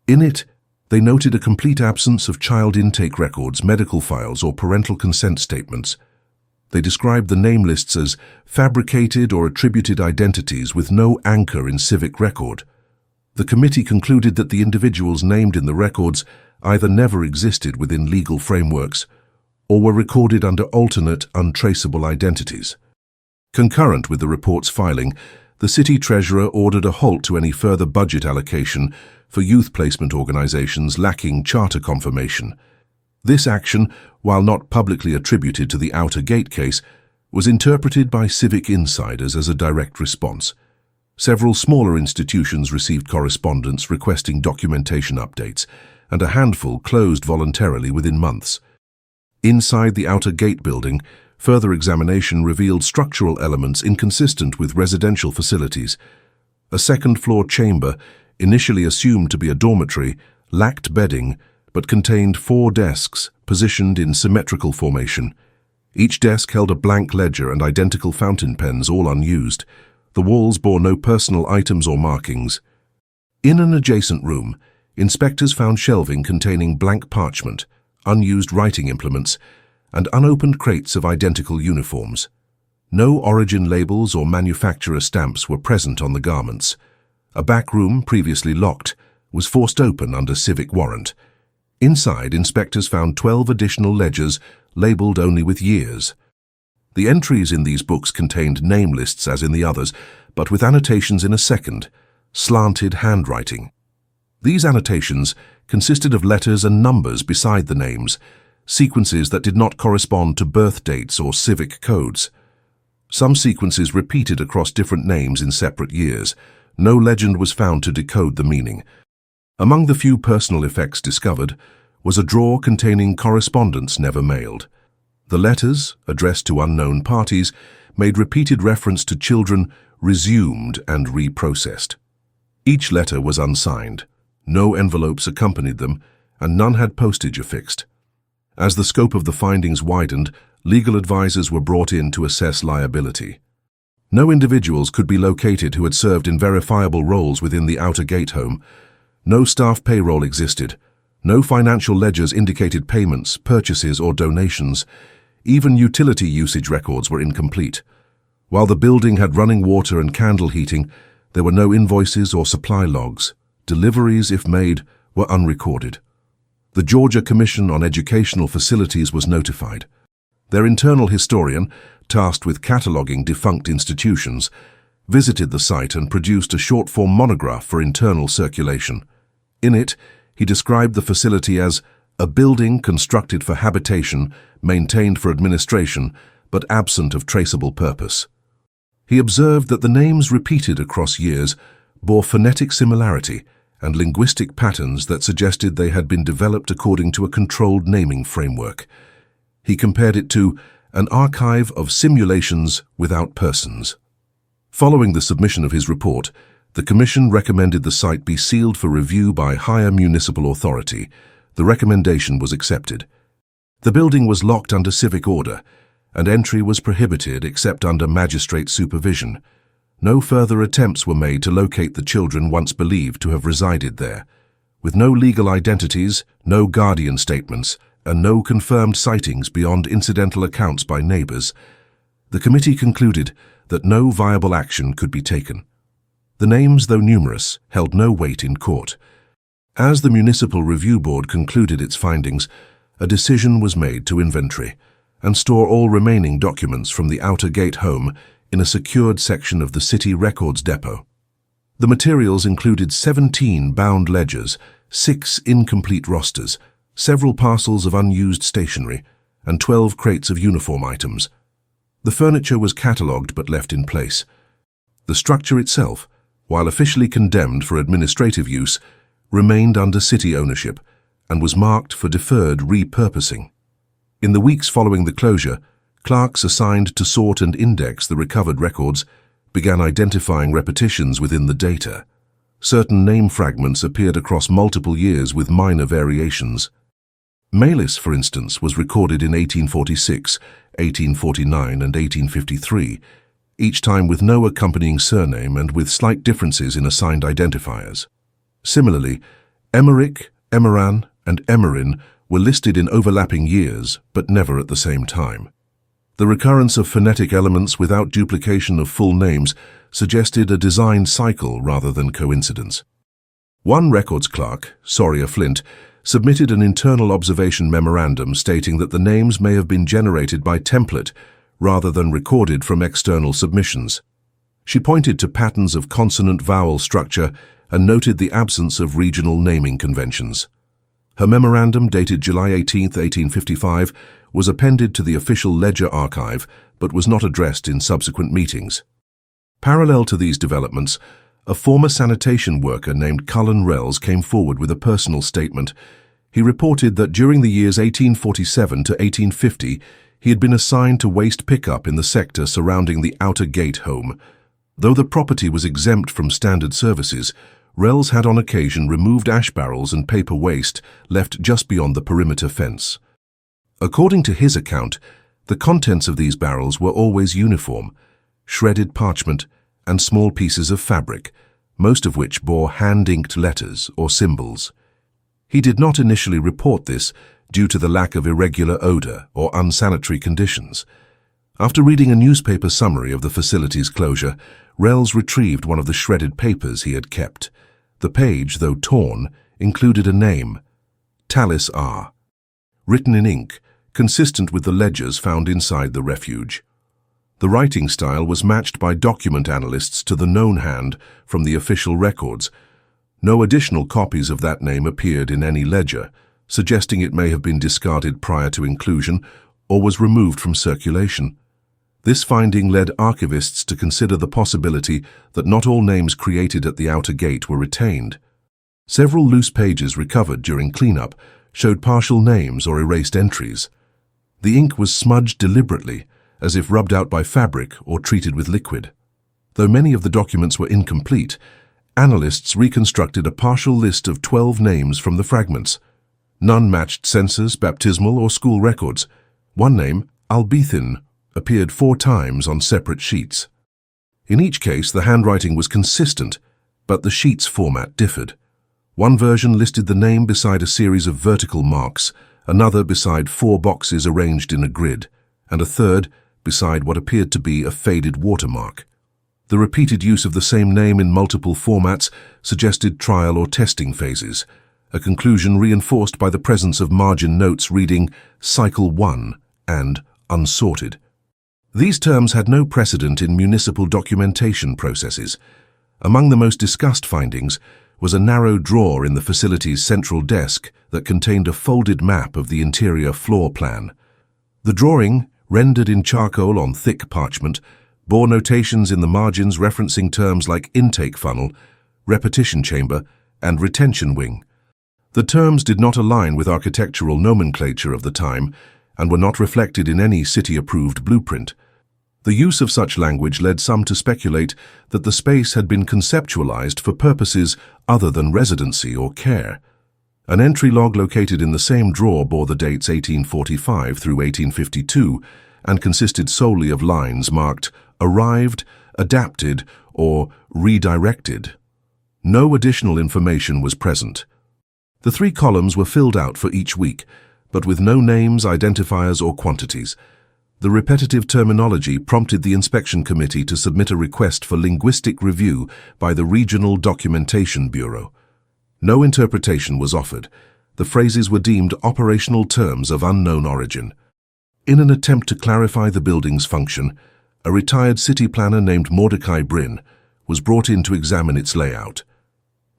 In it, they noted a complete absence of child intake records, medical files, or parental consent statements. They described the name lists as fabricated or attributed identities with no anchor in civic record. The committee concluded that the individuals named in the records either never existed within legal frameworks or were recorded under alternate, untraceable identities. Concurrent with the report's filing, the city treasurer ordered a halt to any further budget allocation for youth placement organizations lacking charter confirmation. This action, while not publicly attributed to the Outer Gate case, was interpreted by civic insiders as a direct response. Several smaller institutions received correspondence requesting documentation updates, and a handful closed voluntarily within months. Inside the Outer Gate building, further examination revealed structural elements inconsistent with residential facilities. A second-floor chamber, initially assumed to be a dormitory, lacked bedding, but contained 4 desks positioned in symmetrical formation. Each desk held a blank ledger and identical fountain pens, all unused. The walls bore no personal items or markings. In an adjacent room, inspectors found shelving containing blank parchment, unused writing implements, and unopened crates of identical uniforms. No origin labels or manufacturer stamps were present on the garments. A back room, previously locked, was forced open under civic warrant. Inside, inspectors found 12 additional ledgers labeled only with years. The entries in these books contained name lists as in the others, but with annotations in a second, slanted handwriting. These annotations consisted of letters and numbers beside the names, sequences that did not correspond to birth dates or civic codes. Some sequences repeated across different names in separate years. No legend was found to decode the meaning. Among the few personal effects discovered was a drawer containing correspondence never mailed. The letters, addressed to unknown parties, made repeated reference to children resumed and reprocessed. Each letter was unsigned. No envelopes accompanied them, and none had postage affixed. As the scope of the findings widened, legal advisors were brought in to assess liability. No individuals could be located who had served in verifiable roles within the Outer Gate home. No staff payroll existed. No financial ledgers indicated payments, purchases, or donations. Even utility usage records were incomplete. While the building had running water and candle heating, there were no invoices or supply logs. Deliveries, if made, were unrecorded. The Georgia Commission on Educational Facilities was notified. Their internal historian, tasked with cataloguing defunct institutions, visited the site and produced a short-form monograph for internal circulation. In it, he described the facility as a building constructed for habitation, maintained for administration, but absent of traceable purpose. He observed that the names repeated across years bore phonetic similarity and linguistic patterns that suggested they had been developed according to a controlled naming framework. He compared it to an archive of simulations without persons. Following the submission of his report, the Commission recommended the site be sealed for review by higher municipal authority. The recommendation was accepted. The building was locked under civic order, and entry was prohibited except under magistrate supervision. No further attempts were made to locate the children once believed to have resided there. With no legal identities, no guardian statements, and no confirmed sightings beyond incidental accounts by neighbors, the committee concluded that no viable action could be taken. The names, though numerous, held no weight in court. As the Municipal Review Board concluded its findings, a decision was made to inventory and store all remaining documents from the outer gate home in a secured section of the city records depot. The materials included 17 bound ledgers, 6 incomplete rosters, several parcels of unused stationery, and 12 crates of uniform items. The furniture was catalogued but left in place. The structure itself, while officially condemned for administrative use, remained under city ownership and was marked for deferred repurposing. In the weeks following the closure, clerks assigned to sort and index the recovered records began identifying repetitions within the data. Certain name fragments appeared across multiple years with minor variations. Melis, for instance, was recorded in 1846, 1849 and 1853, each time with no accompanying surname and with slight differences in assigned identifiers. Similarly, Emmerich, Emmeran and Emmerin were listed in overlapping years, but never at the same time. The recurrence of phonetic elements without duplication of full names suggested a design cycle rather than coincidence. One records clerk, Sawyer Flint, submitted an internal observation memorandum stating that the names may have been generated by template rather than recorded from external submissions. She pointed to patterns of consonant-vowel structure and noted the absence of regional naming conventions. Her memorandum, dated July 18, 1855, was appended to the official ledger archive but was not addressed in subsequent meetings. Parallel to these developments, a former sanitation worker named Cullen Rells came forward with a personal statement. He reported that during the years 1847 to 1850, he had been assigned to waste pickup in the sector surrounding the outer gate home. Though the property was exempt from standard services, Rells had on occasion removed ash barrels and paper waste left just beyond the perimeter fence. According to his account, the contents of these barrels were always uniform: shredded parchment and small pieces of fabric, most of which bore hand-inked letters or symbols. He did not initially report this due to the lack of irregular odor or unsanitary conditions. After reading a newspaper summary of the facility's closure, Rells retrieved one of the shredded papers he had kept. The page, though torn, included a name, Tallis R., written in ink, consistent with the ledgers found inside the Refuge. The writing style was matched by document analysts to the known hand from the official records. No additional copies of that name appeared in any ledger, suggesting it may have been discarded prior to inclusion or was removed from circulation. This finding led archivists to consider the possibility that not all names created at the outer gate were retained. Several loose pages recovered during cleanup showed partial names or erased entries. The ink was smudged deliberately, as if rubbed out by fabric or treated with liquid. Though many of the documents were incomplete, analysts reconstructed a partial list of 12 names from the fragments. None matched census, baptismal, or school records. One name, Albethin, appeared 4 times on separate sheets. In each case, the handwriting was consistent, but the sheet's format differed. One version listed the name beside a series of vertical marks, another beside 4 boxes arranged in a grid, and a third beside what appeared to be a faded watermark. The repeated use of the same name in multiple formats suggested trial or testing phases, a conclusion reinforced by the presence of margin notes reading Cycle 1 and Unsorted. These terms had no precedent in municipal documentation processes. Among the most discussed findings was a narrow drawer in the facility's central desk that contained a folded map of the interior floor plan. The drawing, rendered in charcoal on thick parchment, bore notations in the margins referencing terms like intake funnel, repetition chamber, and retention wing. The terms did not align with architectural nomenclature of the time and were not reflected in any city-approved blueprint. The use of such language led some to speculate that the space had been conceptualized for purposes other than residency or care. An entry log located in the same drawer bore the dates 1845 through 1852 and consisted solely of lines marked arrived, adapted, or redirected. No additional information was present. The 3 columns were filled out for each week, but with no names, identifiers, or quantities. The repetitive terminology prompted the inspection committee to submit a request for linguistic review by the Regional Documentation Bureau. No interpretation was offered. The phrases were deemed operational terms of unknown origin. In an attempt to clarify the building's function, a retired city planner named Mordecai Bryn was brought in to examine its layout.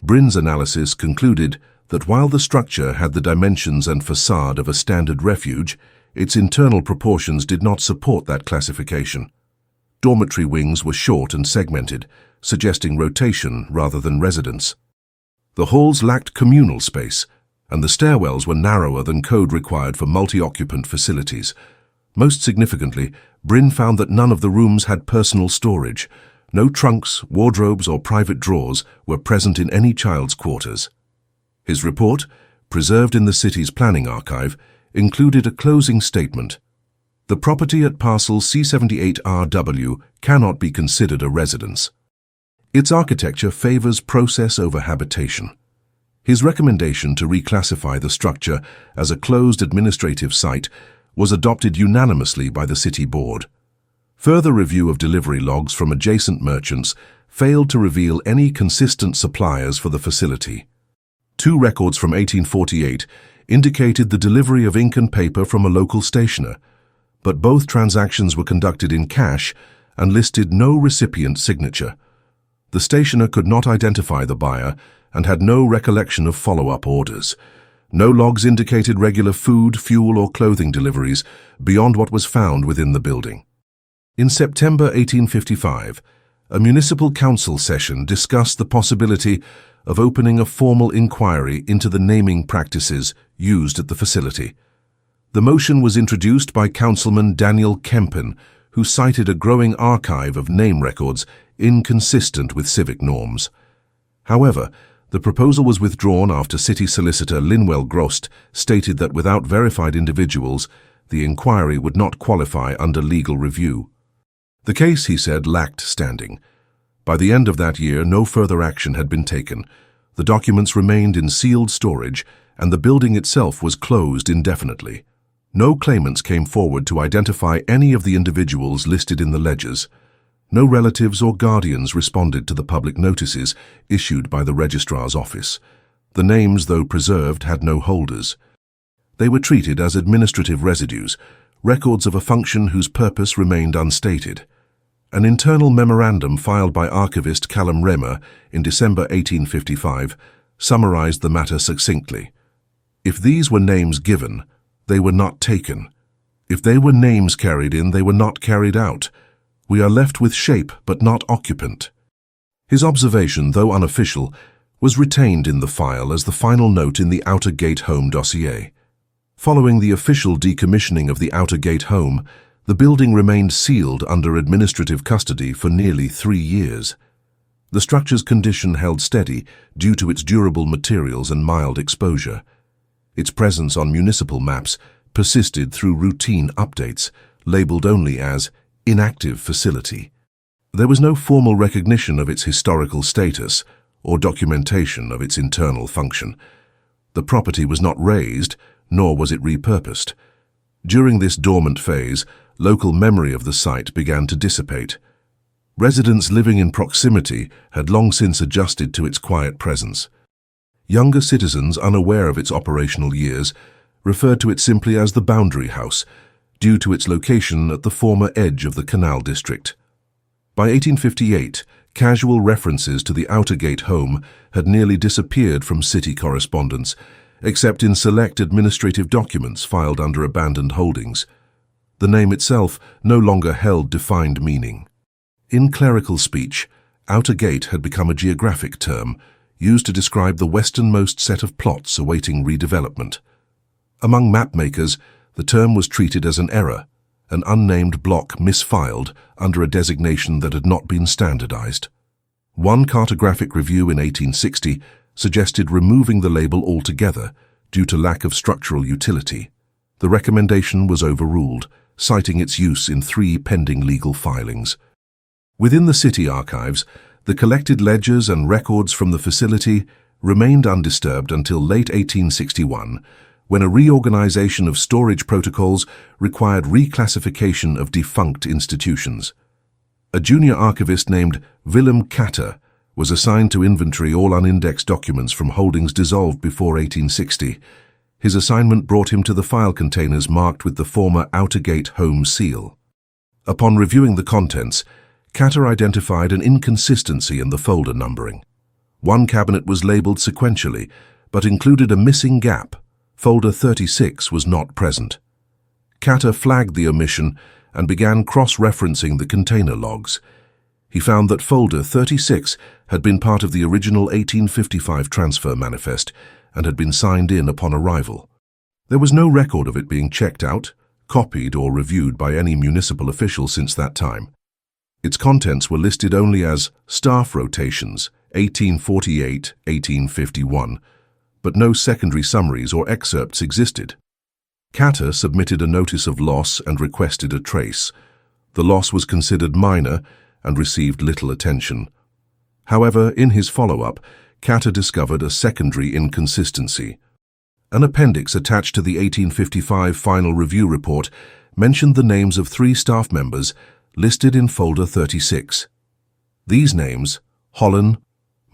Bryn's analysis concluded that while the structure had the dimensions and facade of a standard refuge, its internal proportions did not support that classification. Dormitory wings were short and segmented, suggesting rotation rather than residence. The halls lacked communal space, and the stairwells were narrower than code required for multi-occupant facilities. Most significantly, Bryn found that none of the rooms had personal storage. No trunks, wardrobes, or private drawers were present in any child's quarters. His report, preserved in the city's planning archive, included a closing statement. The property at parcel C78RW cannot be considered a residence. Its architecture favors process over habitation. His recommendation to reclassify the structure as a closed administrative site was adopted unanimously by the city board. Further review of delivery logs from adjacent merchants failed to reveal any consistent suppliers for the facility. 2 records from 1848 indicated the delivery of ink and paper from a local stationer, but both transactions were conducted in cash and listed no recipient signature. The stationer could not identify the buyer and had no recollection of follow-up orders. No logs indicated regular food, fuel, or clothing deliveries beyond what was found within the building. In September 1855, a municipal council session discussed the possibility of opening a formal inquiry into the naming practices used at the facility. The motion was introduced by Councilman Daniel Kempen, who cited a growing archive of name records inconsistent with civic norms. However, the proposal was withdrawn after City Solicitor Linwell Grost stated that without verified individuals, the inquiry would not qualify under legal review. The case, he said, lacked standing. By the end of that year, no further action had been taken. The documents remained in sealed storage, and the building itself was closed indefinitely. No claimants came forward to identify any of the individuals listed in the ledgers. No relatives or guardians responded to the public notices issued by the registrar's office. The names, though preserved, had no holders. They were treated as administrative residues, records of a function whose purpose remained unstated. An internal memorandum filed by archivist Callum Remer in December 1855 summarized the matter succinctly. If these were names given, they were not taken. If they were names carried in, they were not carried out. We are left with shape but not occupant. His observation, though unofficial, was retained in the file as the final note in the Outer Gate Home dossier. Following the official decommissioning of the Outer Gate Home, the building remained sealed under administrative custody for nearly 3 years. The structure's condition held steady due to its durable materials and mild exposure. Its presence on municipal maps persisted through routine updates, labeled only as inactive facility. There was no formal recognition of its historical status or documentation of its internal function. The property was not razed, nor was it repurposed. During this dormant phase, local memory of the site began to dissipate. Residents living in proximity had long since adjusted to its quiet presence. Younger citizens, unaware of its operational years, referred to it simply as the Boundary House, due to its location at the former edge of the Canal District. By 1858, casual references to the Outer Gate home had nearly disappeared from city correspondence, except in select administrative documents filed under abandoned holdings. The name itself no longer held defined meaning. In clerical speech, Outer Gate had become a geographic term, used to describe the westernmost set of plots awaiting redevelopment. Among mapmakers, the term was treated as an error, an unnamed block misfiled under a designation that had not been standardized. One cartographic review in 1860 suggested removing the label altogether due to lack of structural utility. The recommendation was overruled, citing its use in 3 pending legal filings. Within the city archives, the collected ledgers and records from the facility remained undisturbed until late 1861, when a reorganization of storage protocols required reclassification of defunct institutions. A junior archivist named Willem Katter was assigned to inventory all unindexed documents from holdings dissolved before 1860. His assignment brought him to the file containers marked with the former Outer Gate home seal. Upon reviewing the contents, Katter identified an inconsistency in the folder numbering. One cabinet was labeled sequentially, but included a missing gap. Folder 36 was not present. Katter flagged the omission and began cross-referencing the container logs. He found that folder 36 had been part of the original 1855 transfer manifest and had been signed in upon arrival. There was no record of it being checked out, copied, or reviewed by any municipal official since that time. Its contents were listed only as staff rotations, 1848-1851, but no secondary summaries or excerpts existed. Katter submitted a notice of loss and requested a trace. The loss was considered minor and received little attention. However, in his follow-up, Katter discovered a secondary inconsistency. An appendix attached to the 1855 final review report mentioned the names of 3 staff members listed in folder 36. These names, Holland,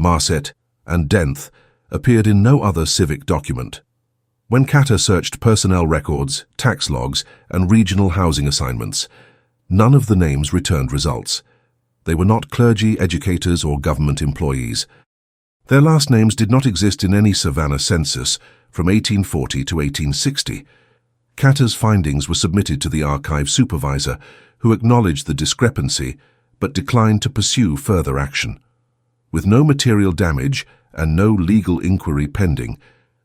Marset, and Denth, appeared in no other civic document. When Katter searched personnel records, tax logs, and regional housing assignments, none of the names returned results. They were not clergy, educators, or government employees. Their last names did not exist in any Savannah census from 1840 to 1860. Katter's findings were submitted to the archive supervisor, who acknowledged the discrepancy but declined to pursue further action. With no material damage and no legal inquiry pending,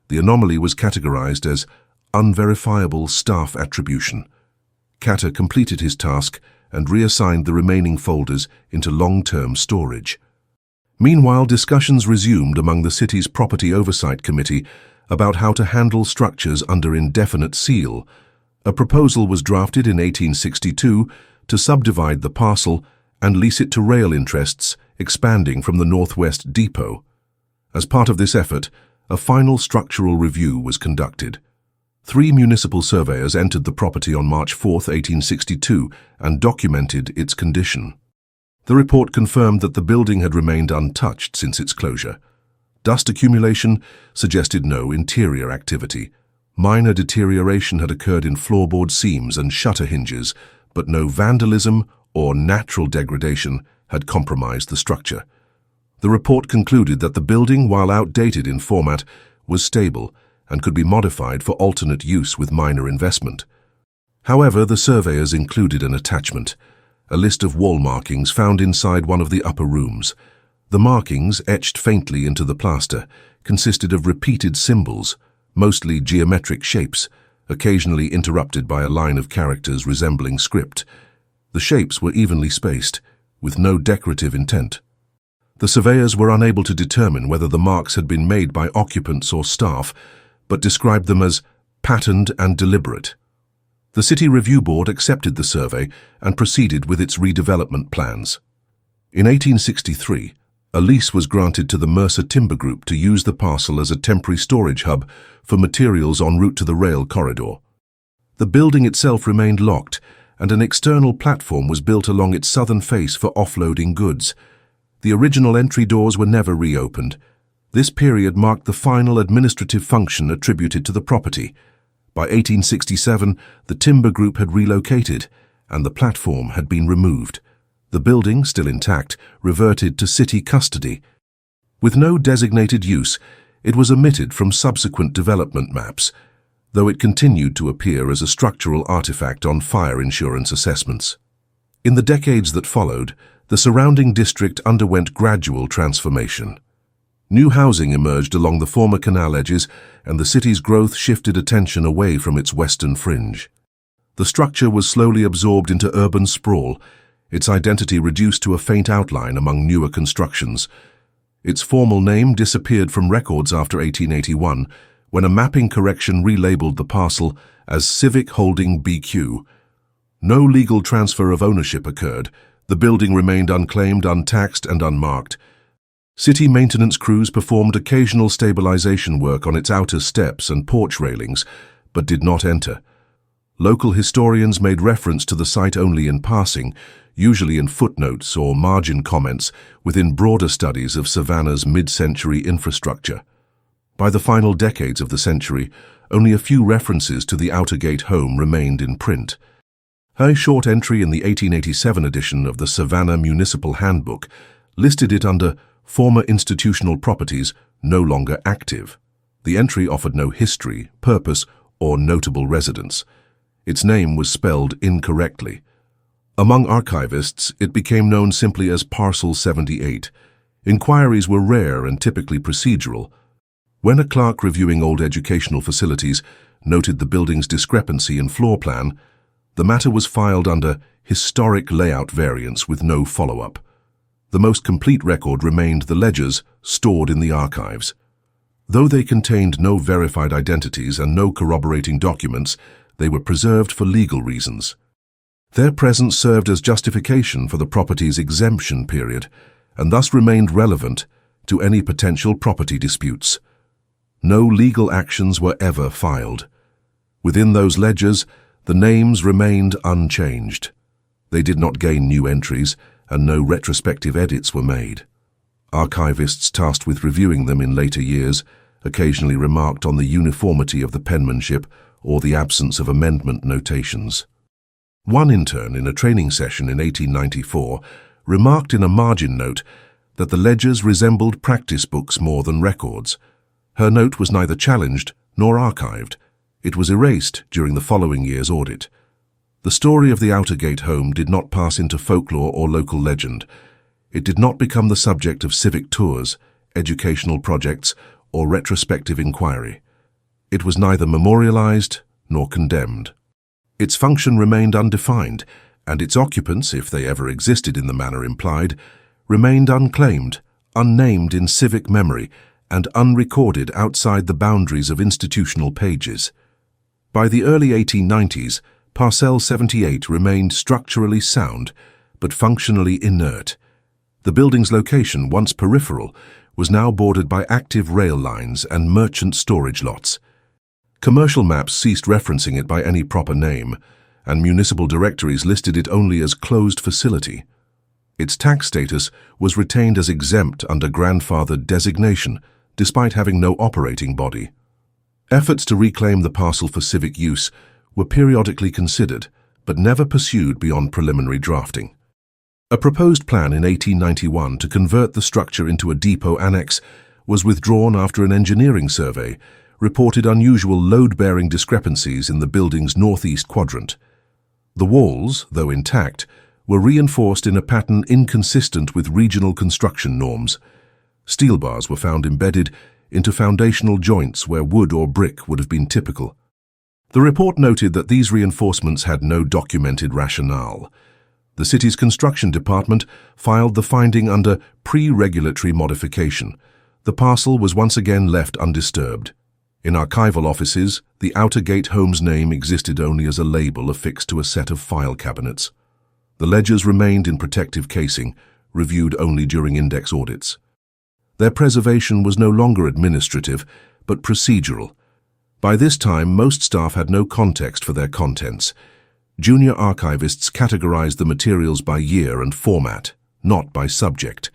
the anomaly was categorized as unverifiable staff attribution. Katter completed his task and reassigned the remaining folders into long-term storage. Meanwhile, discussions resumed among the city's Property Oversight Committee about how to handle structures under indefinite seal. A proposal was drafted in 1862 to subdivide the parcel and lease it to rail interests expanding from the Northwest Depot. As part of this effort, a final structural review was conducted. 3 municipal surveyors entered the property on March 4, 1862, and documented its condition. The report confirmed that the building had remained untouched since its closure. Dust accumulation suggested no interior activity. Minor deterioration had occurred in floorboard seams and shutter hinges, but no vandalism or natural degradation had compromised the structure. The report concluded that the building, while outdated in format, was stable and could be modified for alternate use with minor investment. However, the surveyors included an attachment, a list of wall markings found inside one of the upper rooms. The markings, etched faintly into the plaster, consisted of repeated symbols, mostly geometric shapes, occasionally interrupted by a line of characters resembling script. The shapes were evenly spaced, with no decorative intent. The surveyors were unable to determine whether the marks had been made by occupants or staff, but described them as patterned and deliberate. The City Review Board accepted the survey and proceeded with its redevelopment plans. In 1863, a lease was granted to the Mercer Timber Group to use the parcel as a temporary storage hub for materials en route to the rail corridor. The building itself remained locked, and an external platform was built along its southern face for offloading goods. The original entry doors were never reopened. This period marked the final administrative function attributed to the property. By 1867, the timber group had relocated, and the platform had been removed. The building, still intact, reverted to city custody. With no designated use, it was omitted from subsequent development maps, though it continued to appear as a structural artifact on fire insurance assessments. In the decades that followed, the surrounding district underwent gradual transformation. New housing emerged along the former canal edges, and the city's growth shifted attention away from its western fringe. The structure was slowly absorbed into urban sprawl, its identity reduced to a faint outline among newer constructions. Its formal name disappeared from records after 1881, when a mapping correction relabeled the parcel as Civic Holding BQ. No legal transfer of ownership occurred. The building remained unclaimed, untaxed, and unmarked. City maintenance crews performed occasional stabilization work on its outer steps and porch railings, but did not enter. Local historians made reference to the site only in passing, usually in footnotes or margin comments within broader studies of Savannah's mid-century infrastructure. By the final decades of the century, only a few references to the Outer Gate home remained in print. Her short entry in the 1887 edition of the Savannah Municipal Handbook listed it under former institutional properties no longer active. The entry offered no history, purpose, or notable residence. Its name was spelled incorrectly. Among archivists, it became known simply as Parcel 78. Inquiries were rare and typically procedural. When a clerk reviewing old educational facilities noted the building's discrepancy in floor plan, the matter was filed under Historic Layout Variance with no follow-up. The most complete record remained the ledgers stored in the archives. Though they contained no verified identities and no corroborating documents, they were preserved for legal reasons. Their presence served as justification for the property's exemption period, and thus remained relevant to any potential property disputes. No legal actions were ever filed. Within those ledgers, the names remained unchanged. They did not gain new entries, and no retrospective edits were made. Archivists tasked with reviewing them in later years occasionally remarked on the uniformity of the penmanship or the absence of amendment notations. One intern in a training session in 1894 remarked in a margin note that the ledgers resembled practice books more than records. Her note was neither challenged nor archived. It was erased during the following year's audit. The story of the Outer Gate home did not pass into folklore or local legend. It did not become the subject of civic tours, educational projects, or retrospective inquiry. It was neither memorialized nor condemned. Its function remained undefined, and its occupants, if they ever existed in the manner implied, remained unclaimed, unnamed in civic memory, and unrecorded outside the boundaries of institutional pages. By the early 1890s, Parcel 78 remained structurally sound, but functionally inert. The building's location, once peripheral, was now bordered by active rail lines and merchant storage lots. Commercial maps ceased referencing it by any proper name, and municipal directories listed it only as closed facility. Its tax status was retained as exempt under grandfathered designation, despite having no operating body. Efforts to reclaim the parcel for civic use were periodically considered, but never pursued beyond preliminary drafting. A proposed plan in 1891 to convert the structure into a depot annex was withdrawn after an engineering survey reported unusual load-bearing discrepancies in the building's northeast quadrant. The walls, though intact, were reinforced in a pattern inconsistent with regional construction norms. Steel bars were found embedded into foundational joints where wood or brick would have been typical. The report noted that these reinforcements had no documented rationale. The city's construction department filed the finding under pre-regulatory modification. The parcel was once again left undisturbed. In archival offices, the Outer Gate home's name existed only as a label affixed to a set of file cabinets. The ledgers remained in protective casing, reviewed only during index audits. Their preservation was no longer administrative, but procedural. By this time, most staff had no context for their contents. Junior archivists categorized the materials by year and format, not by subject.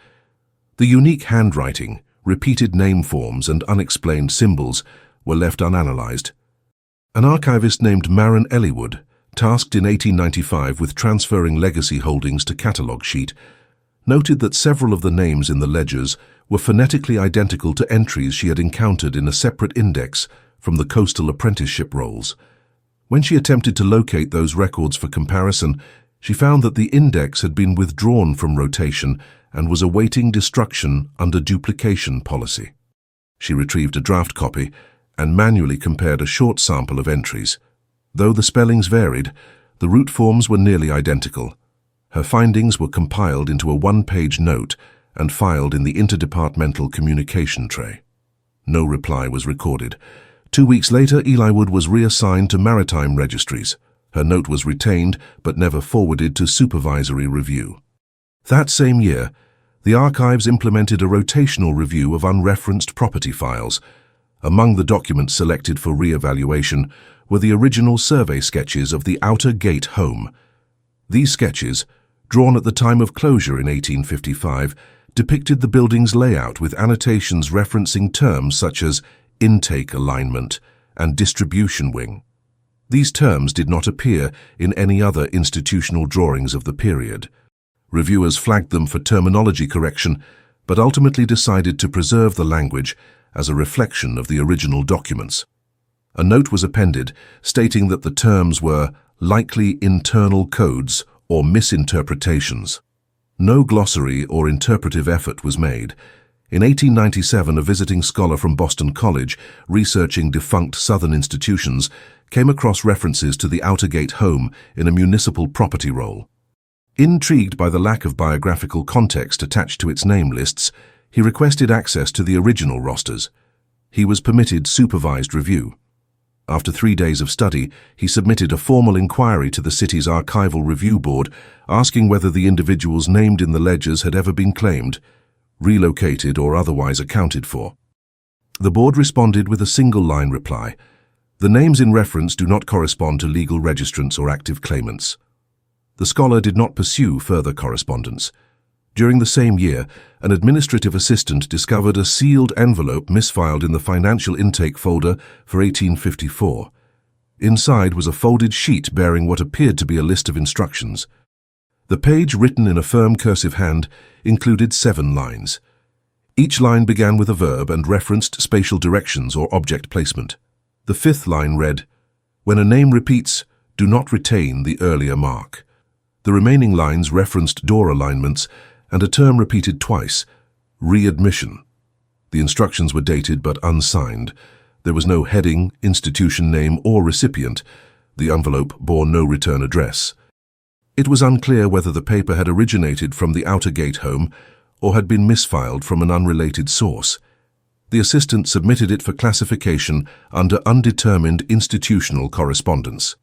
The unique handwriting, repeated name forms, and unexplained symbols were left unanalyzed. An archivist named Maren Eliwood, tasked in 1895 with transferring legacy holdings to catalogue sheet, noted that several of the names in the ledgers were phonetically identical to entries she had encountered in a separate index from the coastal apprenticeship rolls. When she attempted to locate those records for comparison, she found that the index had been withdrawn from rotation and was awaiting destruction under duplication policy. She retrieved a draft copy and manually compared a short sample of entries. Though the spellings varied, the root forms were nearly identical. Her findings were compiled into a one-page note and filed in the interdepartmental communication tray. No reply was recorded. 2 weeks later, Eliwood was reassigned to maritime registries. Her note was retained but never forwarded to supervisory review. That same year, the archives implemented a rotational review of unreferenced property files. Among the documents selected for re-evaluation were the original survey sketches of the Outer Gate home. These sketches, drawn at the time of closure in 1855, depicted the building's layout with annotations referencing terms such as intake alignment and distribution wing. These terms did not appear in any other institutional drawings of the period. Reviewers flagged them for terminology correction, but ultimately decided to preserve the language as a reflection of the original documents. A note was appended stating that the terms were likely internal codes or misinterpretations. No glossary or interpretive effort was made. In 1897, a visiting scholar from Boston College, researching defunct Southern institutions, came across references to the Outer Gate home in a municipal property roll. Intrigued by the lack of biographical context attached to its name lists, he requested access to the original rosters. He was permitted supervised review. After 3 days of study, he submitted a formal inquiry to the city's Archival Review Board, asking whether the individuals named in the ledgers had ever been claimed, relocated, or otherwise accounted for. The board responded with a single-line reply: "The names in reference do not correspond to legal registrants or active claimants." The scholar did not pursue further correspondence. During the same year, an administrative assistant discovered a sealed envelope misfiled in the financial intake folder for 1854. Inside was a folded sheet bearing what appeared to be a list of instructions. The page, written in a firm cursive hand, included 7 lines. Each line began with a verb and referenced spatial directions or object placement. The 5th line read, "When a name repeats, do not retain the earlier mark." The remaining lines referenced door alignments and a term repeated twice: readmission. The instructions were dated but unsigned. There was no heading, institution name, or recipient. The envelope bore no return address. It was unclear whether the paper had originated from the Outer Gate home or had been misfiled from an unrelated source. The assistant submitted it for classification under undetermined institutional correspondence.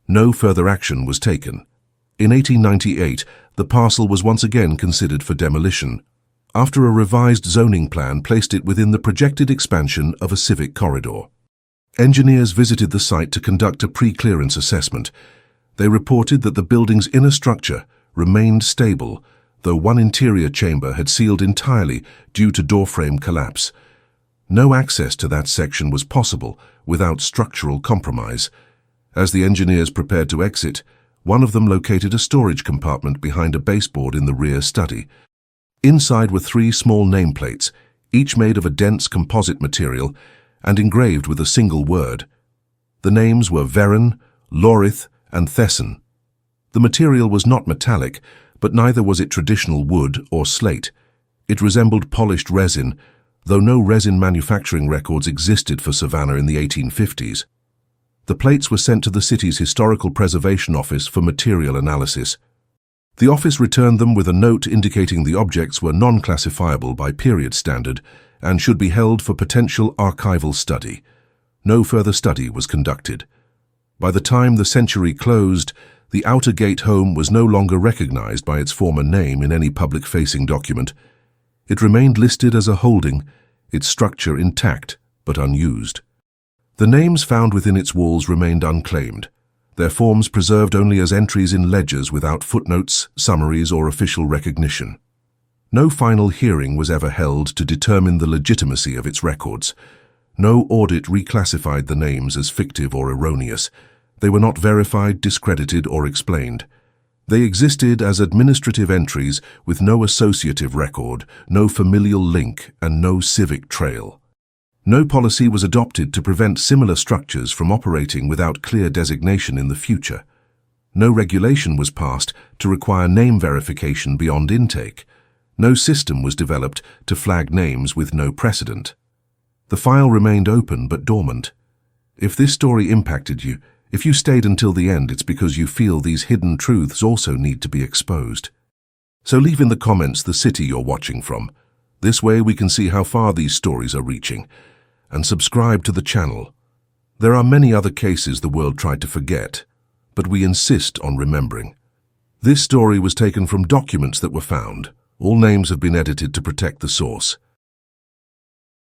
No further action was taken. In 1898, the parcel was once again considered for demolition, after a revised zoning plan placed it within the projected expansion of a civic corridor. Engineers visited the site to conduct a pre-clearance assessment. They reported that the building's inner structure remained stable, though one interior chamber had sealed entirely due to doorframe collapse. No access to that section was possible without structural compromise. As the engineers prepared to exit, one of them located a storage compartment behind a baseboard in the rear study. Inside were 3 small nameplates, each made of a dense composite material and engraved with a single word. The names were Veron, Lorith, and Thesson. The material was not metallic, but neither was it traditional wood or slate. It resembled polished resin, though no resin manufacturing records existed for Savannah in the 1850s. The plates were sent to the city's Historical Preservation Office for material analysis. The office returned them with a note indicating the objects were non-classifiable by period standard and should be held for potential archival study. No further study was conducted. By the time the century closed, the Outer Gate home was no longer recognized by its former name in any public-facing document. It remained listed as a holding, its structure intact but unused. The names found within its walls remained unclaimed. their forms preserved only as entries in ledgers without footnotes, summaries, or official recognition. No final hearing was ever held to determine the legitimacy of its records. No audit reclassified the names as fictive or erroneous. They were not verified, discredited, or explained. They existed as administrative entries with no associative record, no familial link, and no civic trail. No policy was adopted to prevent similar structures from operating without clear designation in the future. No regulation was passed to require name verification beyond intake. No system was developed to flag names with no precedent. The file remained open but dormant. If this story impacted you, if you stayed until the end, it's because you feel these hidden truths also need to be exposed. So leave in the comments the city you're watching from. This way we can see how far these stories are reaching. And subscribe to the channel. There are many other cases the world tried to forget, but we insist on remembering. This story was taken from documents that were found. All names have been edited to protect the source.